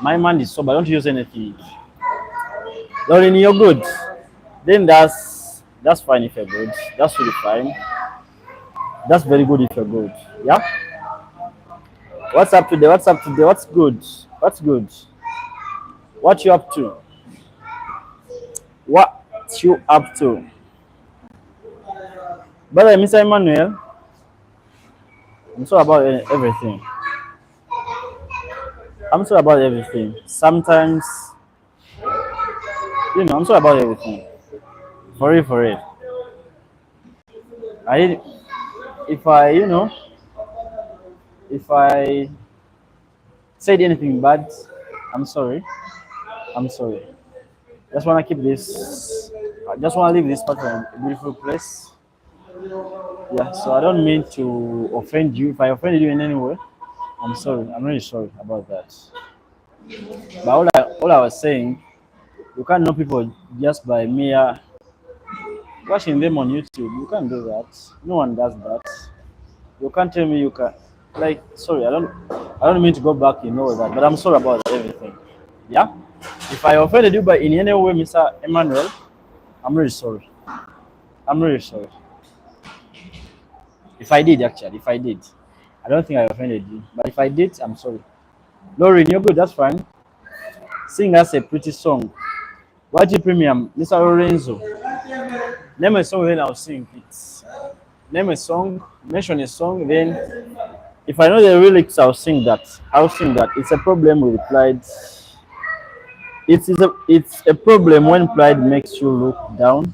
My mind is sober. I don't use anything. Lauren, you're good. Then that's fine if you're good. That's really fine. That's very good if you're good. Yeah. What's up today? What's up today? What's good? What's good? What you up to? What you up to? Brother, Mr. Emmanuel, I'm sorry about everything. I'm sorry about everything. Sometimes, I'm sorry about everything. For real, for real. I, if I, if I said anything bad, I'm sorry. I'm sorry. Just want to keep this. I just want to leave this part of a beautiful place. Yeah, so I don't mean to offend you. If I offended you in any way, I'm sorry. I'm really sorry about that. But all I was saying, you can't know people just by mere watching them on YouTube. You can't do that. No one does that. You can't tell me you can. Like, sorry, I don't mean to go back in all that, but I'm sorry about everything. Yeah. If I offended you by in any way, Mr. Emmanuel, I'm really sorry. I'm really sorry. If I did, actually, if I did, I don't think I offended you. But if I did, I'm sorry. Lauren, you're good. That's fine. Sing us a pretty song. YG Premium, Mr. Lorenzo. Name a song, then I'll sing it. Name a song, mention a song, then if I know the lyrics, I'll sing that. I'll sing that. It's a problem with pride. It's a problem when pride makes you look down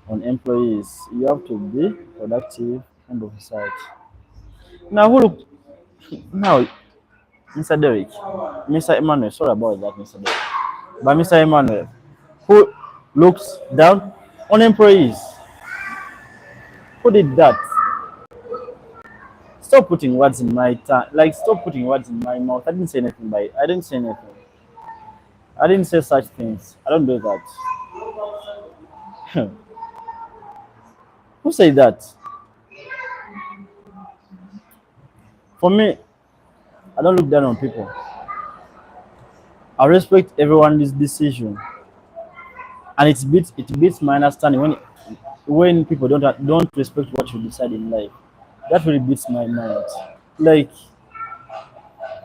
on employees. You have to be productive and of society. Now who look now, Mr. Derek, Mr. Emmanuel, sorry about that, Mr. Derek. But Mr. Emmanuel, who looks down on employees? Who did that? Stop putting words in my tongue. Like, stop putting words in my mouth. I didn't say anything by it. I didn't say anything. I didn't say such things. I don't do that. Who said that? For me, I don't look down on people. I respect everyone's decision, and it beats my understanding when people don't respect what you decide in life. That really beats my mind. Like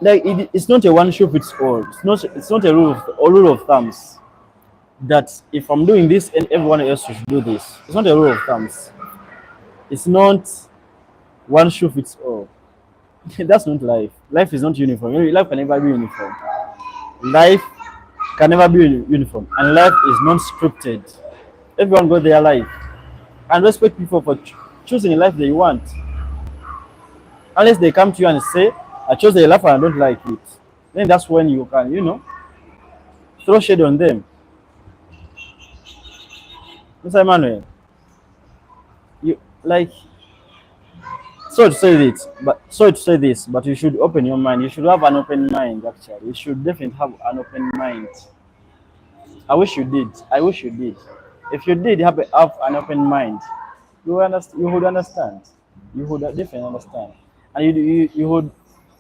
it's not a one shoe fits all. It's not a rule of thumbs that if I'm doing this and everyone else should do this. It's not a rule of thumbs. It's not one shoe fits all. That's not life. Life is not uniform. Life can never be uniform. Life can never be uniform, and life is not scripted. Everyone got their life, and respect people for choosing a life they want. Unless they come to you and say, "I chose a life and I don't like it," then that's when you can, throw shade on them. Mr. Emmanuel, you like sorry to say this, but you should open your mind. You should have an open mind. Actually, you should definitely have an open mind. I wish you did. I wish you did. If you did have an open mind, you understand. You would understand. You would definitely understand, and you would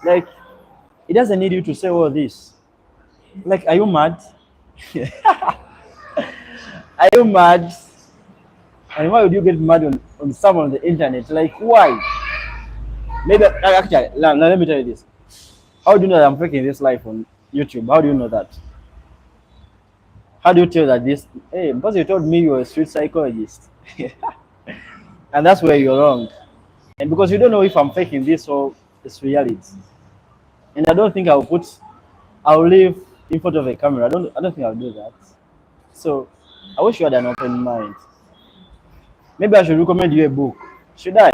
like. It doesn't need you to say all this. Like, are you mad? Are you mad? And why would you get mad on someone on the internet? Like, why? Maybe actually, now let me tell you this. How do you know that I'm faking this life on YouTube? How do you know that? How do you tell that this? Hey, because you told me you were a street psychologist, and that's where you're wrong. And because you don't know if I'm faking this or it's reality. And I don't think I'll live in front of a camera. I don't think I'll do that. So I wish you had an open mind. Maybe I should recommend you a book. Should I?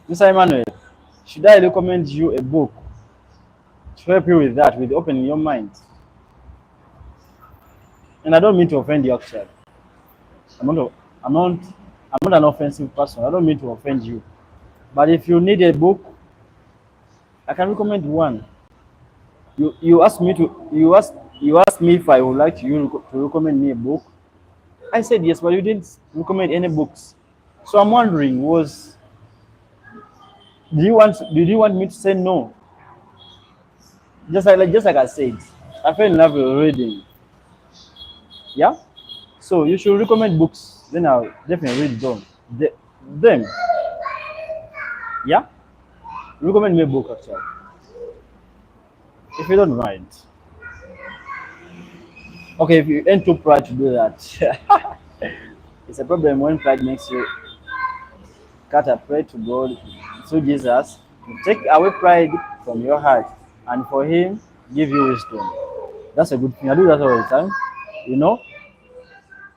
Mr. Emmanuel, should I recommend you a book to help you with that, with opening your mind? And I don't mean to offend you actually. I'm not I'm not I'm not an offensive person. I don't mean to offend you. But if you need a book, I can recommend one. You asked me to you asked me if I would like to recommend me a book. I said yes, but you didn't recommend any books. So I'm wondering, did you want me to say no? Just like I said, I fell in love with reading. Yeah? So you should recommend books. Then I'll definitely read them. Yeah? Recommend me a book actually. If you don't mind. Okay, if you ain't too proud to do that. It's a problem when pride makes you cut a pray to God through Jesus to take away pride from your heart and for him give you wisdom. That's a good thing. I do that all the time. You know,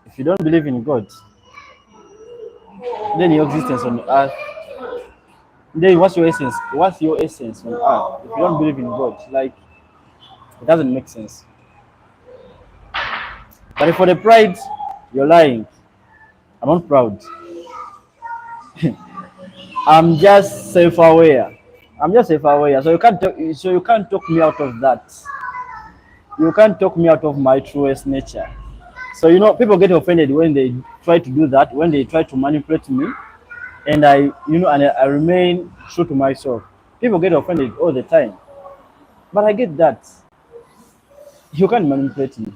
if you don't believe in God, then your existence on earth, then what's your essence? What's your essence on earth? If you don't believe in God, like it doesn't make sense. But if for the pride, you're lying. I'm not proud. I'm just self-aware. I'm just self-aware. So you can't talk me out of that. You can't talk me out of my truest nature. So people get offended when they try to do that, when they try to manipulate me, and I remain true to myself. People get offended all the time, but I get that you can't manipulate me.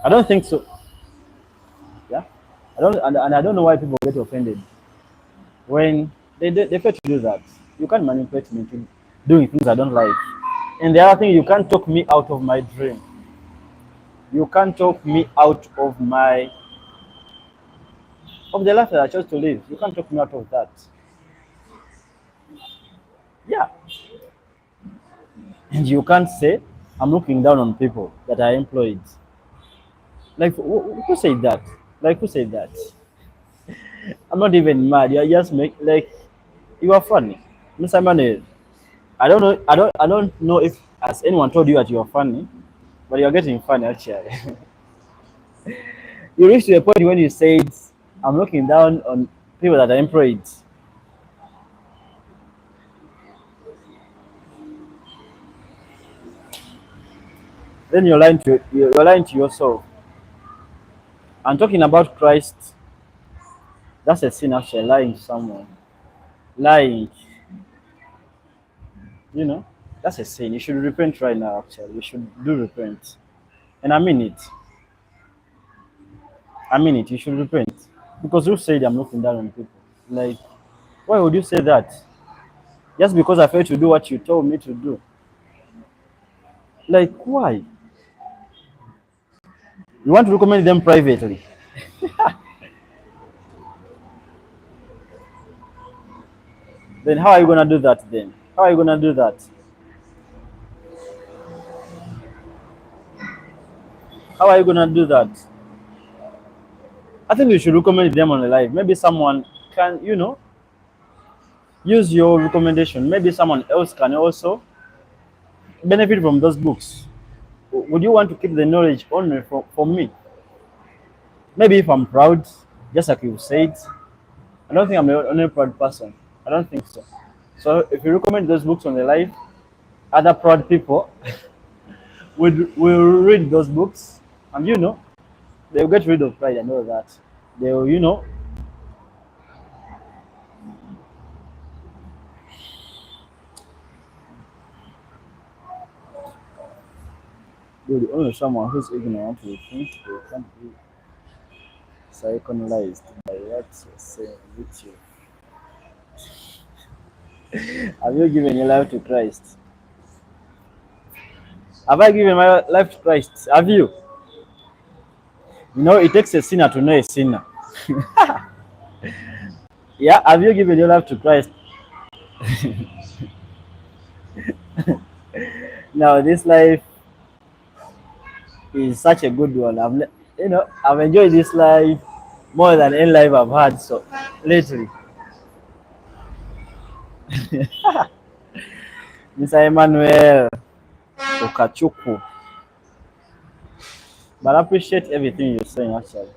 I don't think so. Yeah, and I don't know why people get offended when they fail to do that. You can't manipulate me to doing things I don't like. And the other thing, you can't talk me out of my dream. You can't talk me out of the life that I chose to live. You can't talk me out of that. Yeah. And you can't say I'm looking down on people that are employed. Like who said that? Like who said that? I'm not even mad. You just make like you are funny. Mr. Manuel, I don't know if has anyone told you that you are funny, but you're getting funny actually. You reached to a point when you said I'm looking down on people that are employed. Then you're lying to yourself. I'm talking about Christ. That's a sin actually, lying to someone. Lying, you know, that's a sin. You should repent right now actually. You should do repent. And I mean it. I mean it, you should repent. Because you said I'm looking down on people. Like, why would you say that? Just because I failed to do what you told me to do. Like, why? You want to recommend them privately. Then how are you gonna do that then? How are you gonna do that? How are you gonna do that? I think you should recommend them on the live. Maybe someone can, use your recommendation. Maybe someone else can also benefit from those books. Would you want to keep the knowledge only for me? Maybe if I'm proud, just like you said, I don't think I'm the only proud person. I don't think so. So if you recommend those books on the live, other proud people will read those books, and they'll get rid of pride and all that. They'll they'll only someone who's ignorant will think they can't be psychoanalyzed by what you're saying with you. Have you given your life to Christ? Have I given my life to Christ? Have you? You know, it takes a sinner to know a sinner. Yeah, have you given your life to Christ? Now, this life is such a good one. I've enjoyed this life more than any life I've had. So, lately, Mr. Emmanuel Okachuku. But I appreciate everything you're saying. Actually,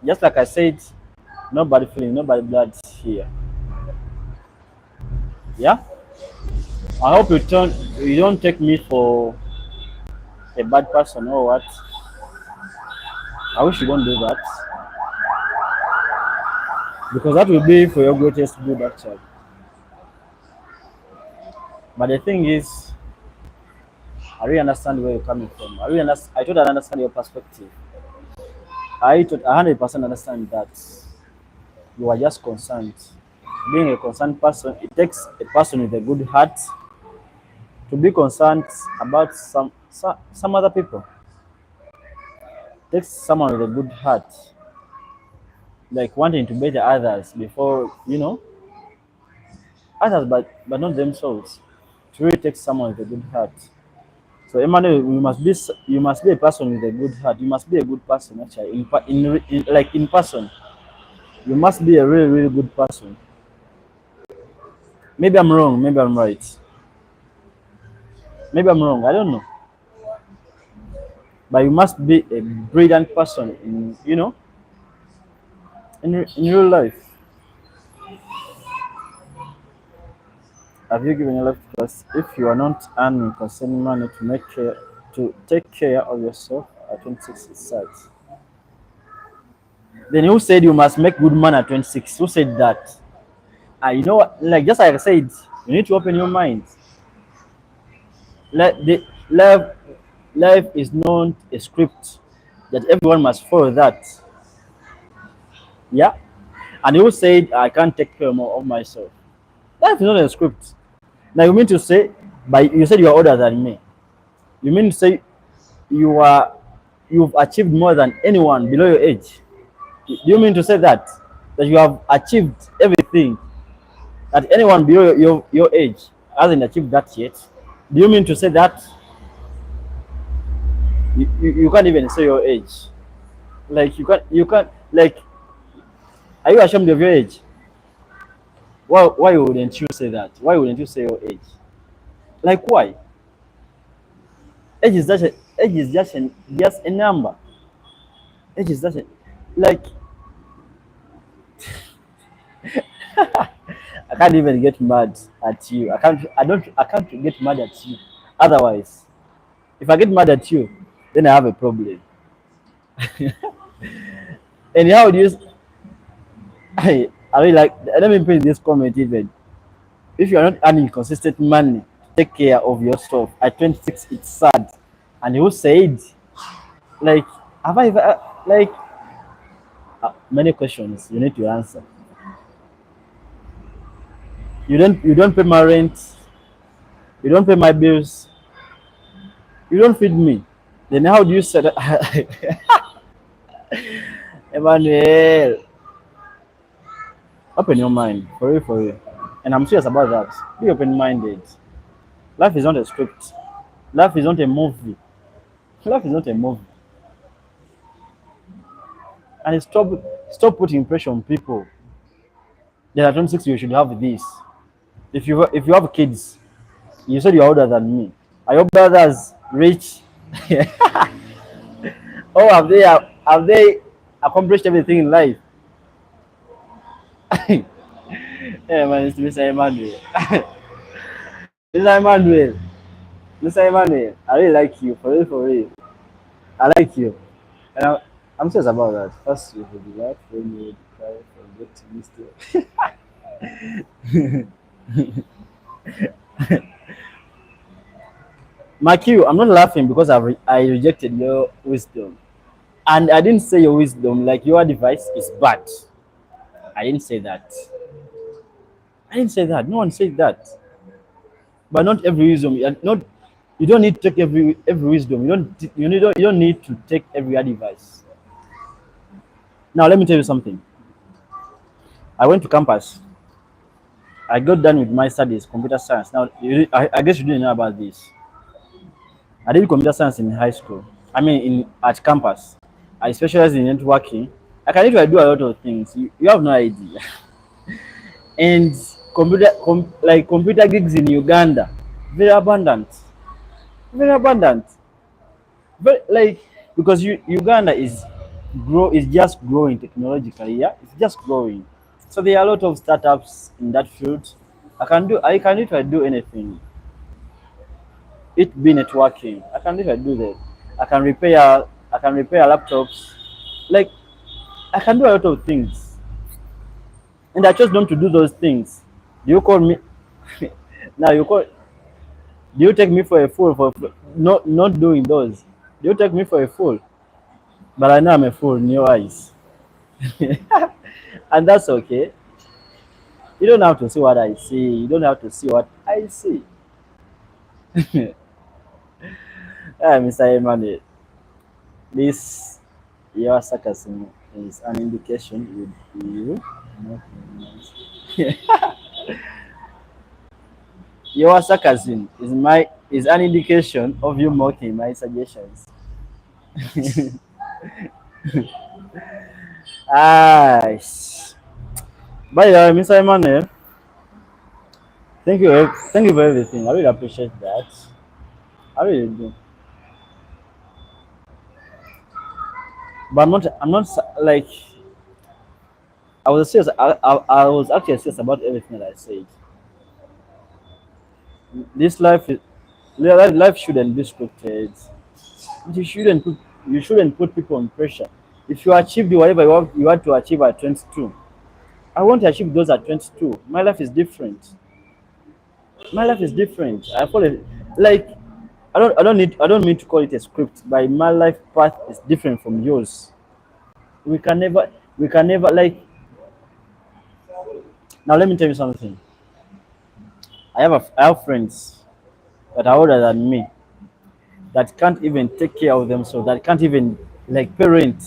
just like I said, nobody feeling, nobody blood here. Yeah. I hope you don't take me for a bad person or what. I wish you don't do that because that will be for your greatest good, actually. But the thing is, I really understand where you're coming from. I totally understand your perspective. I 100% understand that you are just concerned. Being a concerned person, it takes a person with a good heart to be concerned about some other people. It takes someone with a good heart, like wanting to better others before others, but not themselves. It really takes someone with a good heart. So Emmanuel, you must be a person with a good heart. You must be a good person actually. Like in person, you must be a really really good person. Maybe I'm wrong. Maybe I'm right. Maybe I'm wrong. I don't know. But you must be a brilliant person in real life. Have you given your life to us? If you are not earning concerning money to take care of yourself at 26, it's sad. Then who said you must make good money at 26? Who said that? You know what? Like just like I said, you need to open your mind. Like the life is not a script that everyone must follow that. Yeah. And who said I can't take care more of myself? Life is not a script. Now you mean to say, but you said you are older than me. You mean to say you are you've achieved more than anyone below your age? Do you mean to say that you have achieved everything that anyone below your age hasn't achieved that yet? Do you mean to say that you can't even say your age? Like you can't like are you ashamed of your age? Why wouldn't you say that? Why wouldn't you say your age? Like why? Age is just a number. Age is just a, like I can't even get mad at you. I can't get mad at you. Otherwise, if I get mad at you, then I have a problem. And how do you I really like let me put this comment even. If you are not earning consistent money to take care of yourself at 26, it's sad. And who said like have I ever like many questions you need to answer. You don't pay my rent, you don't pay my bills, you don't feed me. Then how do you say that? Emmanuel, open your mind for real, for real. And I'm serious about that. Be open minded. Life is not a script. Life is not a movie. Life is not a movie. And stop putting pressure on people. That at 26 you should have this. If you have kids, you said you're older than me. Are your brothers rich? Oh, have they accomplished everything in life? Yeah, man, it's Mr. Emmanuel. Mr. Emmanuel. Mr. Emmanuel, I really like you, for real, for real. I like you. And I'm serious about that. First, you will laugh when you cry, forget to miss Q, I'm not laughing because I rejected your wisdom. And I didn't say your wisdom, like your advice is bad. I didn't say that. I didn't say that. No one said that. But not every wisdom, not You don't need to take every wisdom. You don't need to take every advice. Now let me tell you something. I went to campus. I got done with my studies, computer science. Now I guess you didn't know about this. I did computer science in high school. I mean, in at campus. I specialize in networking. I can literally do a lot of things. You have no idea. And like computer gigs in Uganda, very abundant, very abundant. But like because Uganda is just growing technologically, yeah, it's just growing. So there are a lot of startups in that field. I can literally do anything. It be networking. I can literally do that. I can repair laptops. Like I can do a lot of things. And I chose not to do those things. Do you call me now you call do you take me for a fool for not doing those? Do you take me for a fool? But I know I'm a fool in your eyes. And that's okay. You don't have to see what I see. You don't have to see what I see. Mr. Emmanuel, this your sarcasm is an indication with you. Your sarcasm is an indication of you mocking my suggestions. Ah, by the way, Mr. Emmanuel, thank you for everything. I really appreciate that. I really do. But I'm not like I was serious. I was actually serious about everything that I said. This life shouldn't be scripted. You shouldn't put people on pressure. If you achieved whatever you want to achieve at 22, I want to achieve those at 22. My life is different. My life is different. I call it like I don't mean to call it a script, but my life path is different from yours. We can never we can never like now let me tell you something. I have friends that are older than me that can't even take care of themselves, that can't even like parent.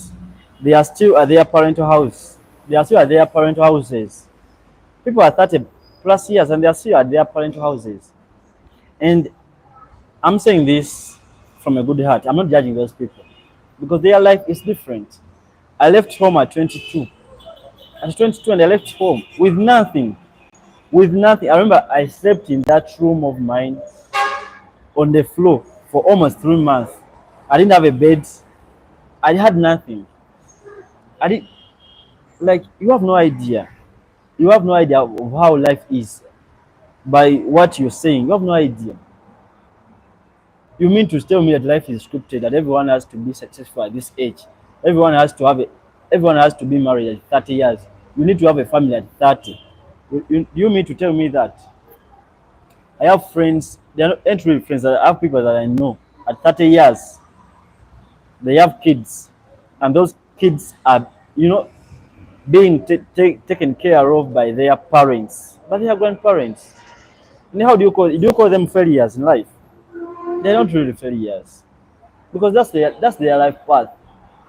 They are still at their parental house. They are still at their parental houses. People are 30 plus years and they are still at their parental houses. And I'm saying this from a good heart. I'm not judging those people because their life is different. I left home at 22. At 22 and I left home with nothing. With nothing. I remember I slept in that room of mine on the floor for almost 3 months. I didn't have a bed. I had nothing. I did like you have no idea. You have no idea of how life is by what you're saying. You have no idea. You mean to tell me that life is scripted, that everyone has to be successful at this age? Everyone has to have a everyone has to be married at 30 years. You need to have a family at 30. You mean to tell me that? I have friends, they are not ain't really friends, I have people that I know at 30 years, they have kids, and those kids are, being taken care of by their parents, by their grandparents. And how do you call them failures in life? They're not really failures because that's their life path,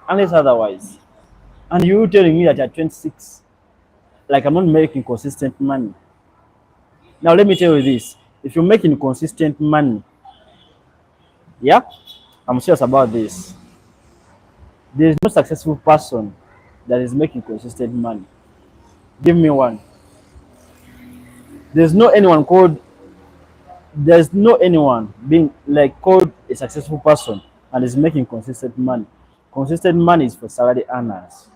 unless otherwise. And you telling me that at 26, like I'm not making consistent money. Now let me tell you this: if you're making consistent money, yeah, I'm serious about this. There is no successful person that is making consistent money. Give me one. There's no anyone called. There's no anyone being like called a successful person and is making consistent money. Consistent money is for salary earners.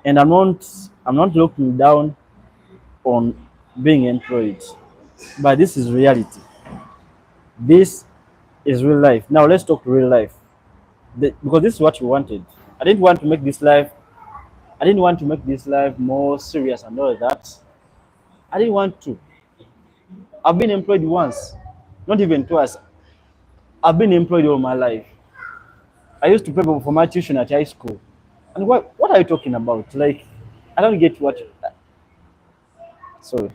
And I'm not looking down on being employed, but this is reality. This is real life. Now let's talk real life. Because this is what you wanted. I didn't want to make this life. I didn't want to make this life more serious and all that. I didn't want to. I've been employed once, not even twice. I've been employed all my life. I used to pay for my tuition at high school. And what are you talking about? Like, I don't get what. Sorry,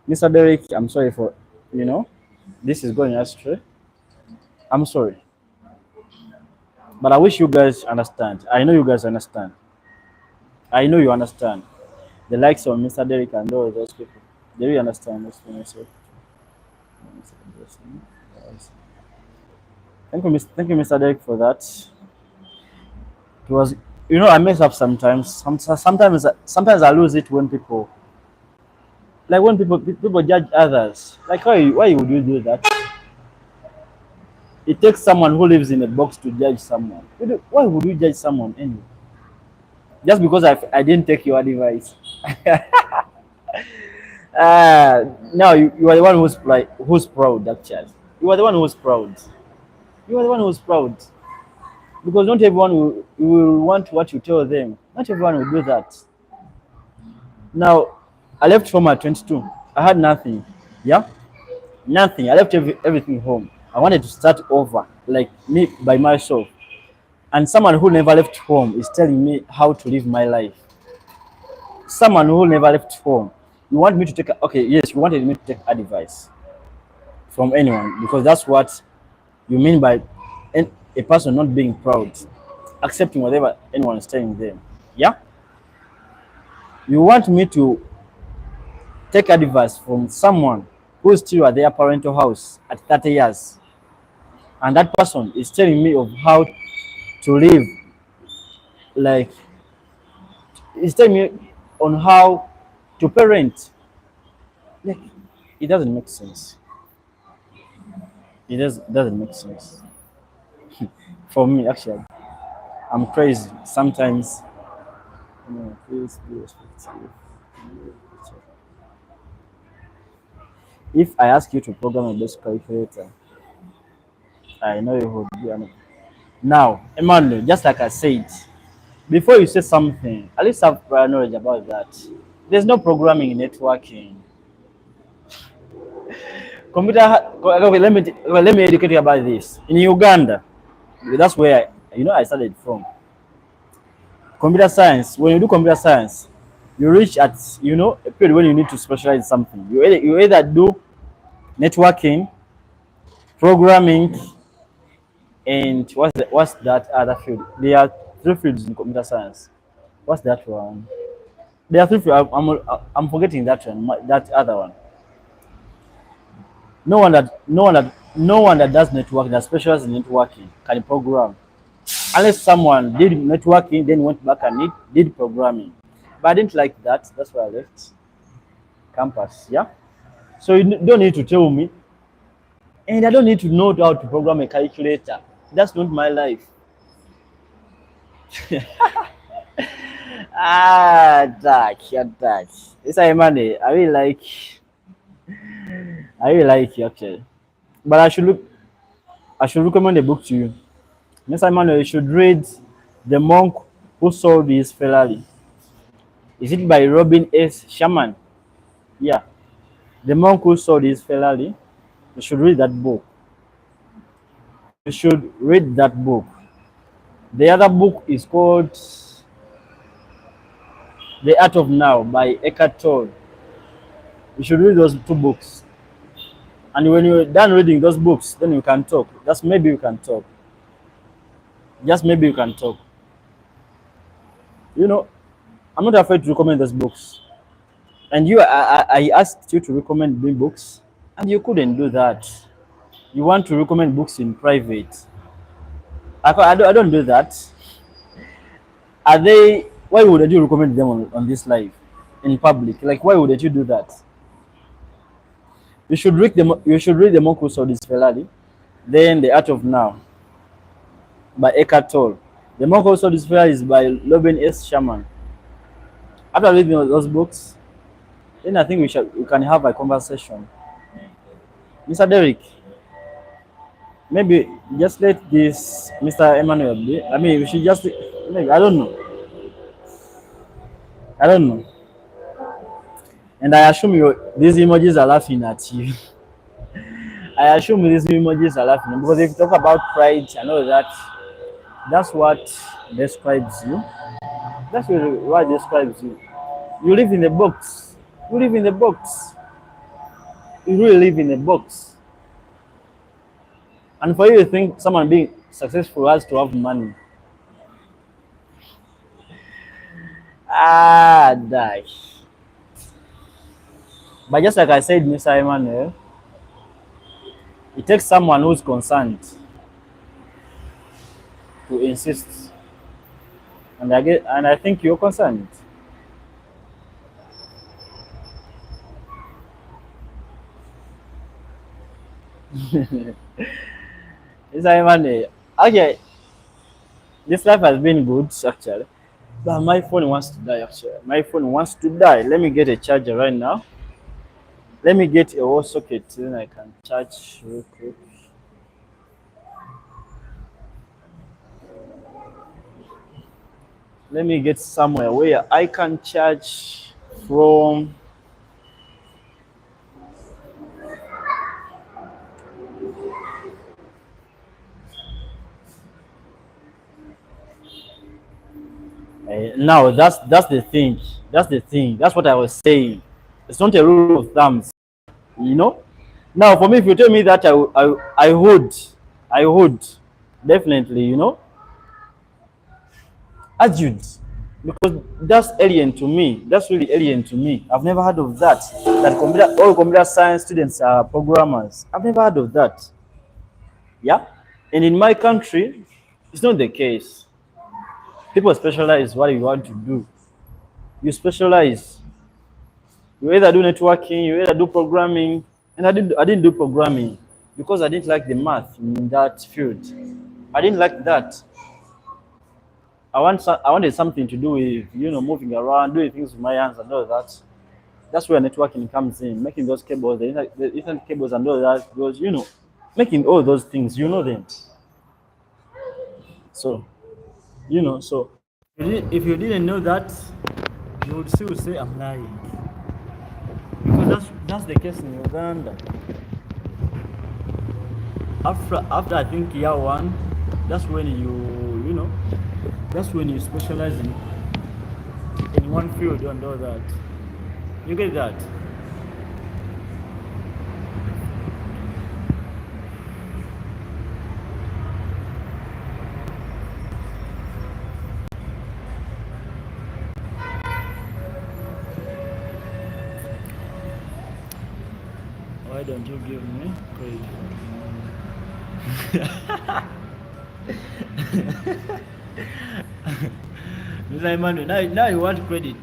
Mr. Derek. I'm sorry for You know, this is going astray. I'm sorry, but I wish you guys understand. I know you guys understand. I know you understand. The likes of Mr. Derek and all those people, they really understand this thing. So, thank you, Mr. Derek, for that. It was, I mess up sometimes. Sometimes I lose it when people, like when people judge others. Like why would you do that? It takes someone who lives in a box to judge someone. Why would you judge someone anyway? Just because I didn't take your advice. Now you are the one who's proud actually. You are the one who's proud. You are the one who's proud. Because not everyone will want what you tell them. Not everyone will do that. Now, I left home at 22. I had nothing. Yeah? Nothing. I left everything home. I wanted to start over, like me by myself. And someone who never left home is telling me how to live my life. Someone who never left home. You want me to take, okay, yes, you wanted me to take advice from anyone because that's what you mean by a person not being proud, accepting whatever anyone is telling them. Yeah? You want me to take advice from someone who's still at their parental house at 30 years, and that person is telling me of how to live, like, he's telling me on how to parent. Like, it doesn't make sense. Doesn't make sense. For me, actually, I'm crazy. Sometimes, please be respectful. If I ask you to program a best calculator, I know you would be an. Now, Emmanuel, just like I said, before you say something, at least have prior knowledge about that. There's no programming in networking. Okay, let me educate you about this. In Uganda, that's where I started from. Computer science. When you do computer science, you reach at a period when you need to specialize in something. You either do networking, programming, and what's that other field? There are three fields in computer science. What's that one? There are three fields. I'm forgetting that one. That other one. No one that does networking, that specializes in networking, can program. Unless someone did networking, then went back and did programming. But I didn't like that. That's why I left campus. Yeah. So you don't need to tell me, and I don't need to know how to program a calculator. That's not my life. Dark. It's a money. I really like you actually. But I should recommend a book to you. Mr. Emmanuel, you should read The Monk Who Sold His Ferrari. Is it by Robin S. Sherman? Yeah. The Monk Who Sold His Ferrari. You should read that book. You should read that book. The other book is called The Art of Now by Eckhart Tolle. You should read those two books. And when you're done reading those books, then you can talk. Just maybe you can talk. Just maybe you can talk. I'm not afraid to recommend those books. And I asked you to recommend me books, and you couldn't do that. You want to recommend books in private. I don't do that. Are they? Why would you recommend them on this live, in public? Like, why would you do that? You should read the Monk Who Sold His Ferrari, then The Art of Now by Eckhart Tolle. The Monk Who Sold His Ferrari is by Robin S. Sherman. After reading those books, then I think we can have a conversation. Mr. Derek, maybe just let this Mr. Emmanuel be. I mean, we should just maybe I don't know. And I assume these emojis are laughing at you. I assume these emojis are laughing because if you talk about pride, I know that's what describes you. That's really what describes you. You live in the box. You live in the box. you really live in a box. And for you to think someone being successful has to have money, dash. But just like I said, Mr. Emmanuel, it takes someone who's concerned to insist. And I think you're concerned. Mr. Emmanuel, okay, this life has been good actually. But my phone wants to die actually. My phone wants to die. Let me get a charger right now. Let me get a wall socket, then I can charge real quick. Let me get somewhere where I can charge from. Now that's the thing. That's the thing. That's what I was saying. It's not a rule of thumbs, you know. Now for me, if you tell me that I would definitely, argued, because that's alien to me. That's really alien to me. I've never heard of that. That all computer science students are programmers. I've never heard of that. Yeah, and in my country, it's not the case. People specialize what you want to do. You specialize. You either do networking, you either do programming, and I didn't do programming because I didn't like the math in that field. I didn't like that. I wanted something to do with moving around, doing things with my hands and all that. That's where networking comes in, making those cables, the Ethernet cables and all that. Because making all those things, them. So so if you didn't know that, you would still say I'm lying, because that's the case in Uganda. After I think year one, that's when that's when you specialize in one field and all that. You get that? Why don't you give me credit? Mr. Emmanuel, now you want credit.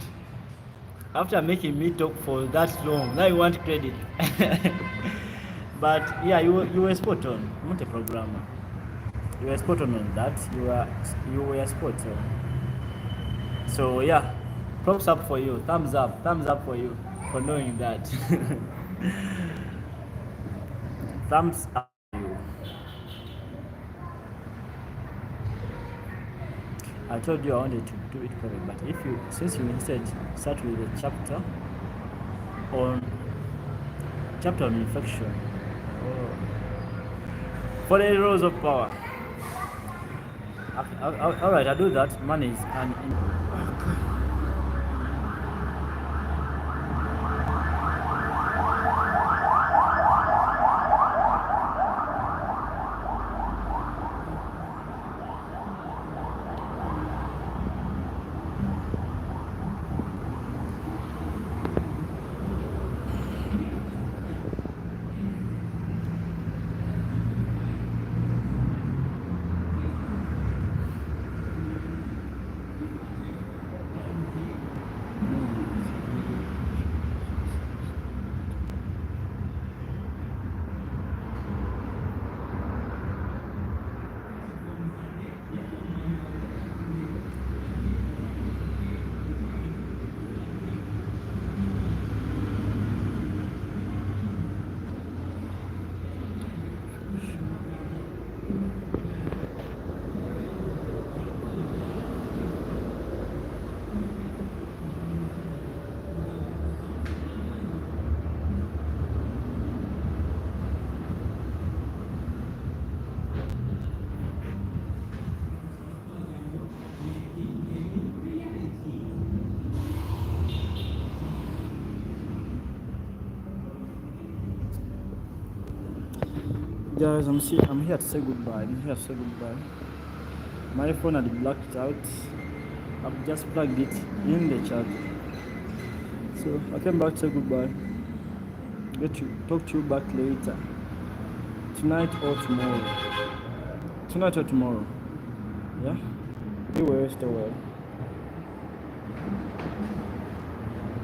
After making me talk for that long, now you want credit. But yeah, you were spot on. I'm not a programmer. You were spot on that. You were spot on. So yeah, props up for you. Thumbs up for you for knowing that. Thumbs up for you. I told you I wanted to do it perfect, but since you instead start with a chapter on infection, for the roles of power. All right, I do that. Money is Guys, I'm here to say goodbye. I'm here to say goodbye. My phone had blacked out. I've just plugged it in the charger. So I came back to say goodbye. Get to talk to you back later. Tonight or tomorrow. Tonight or tomorrow. Yeah? Be well, stay well.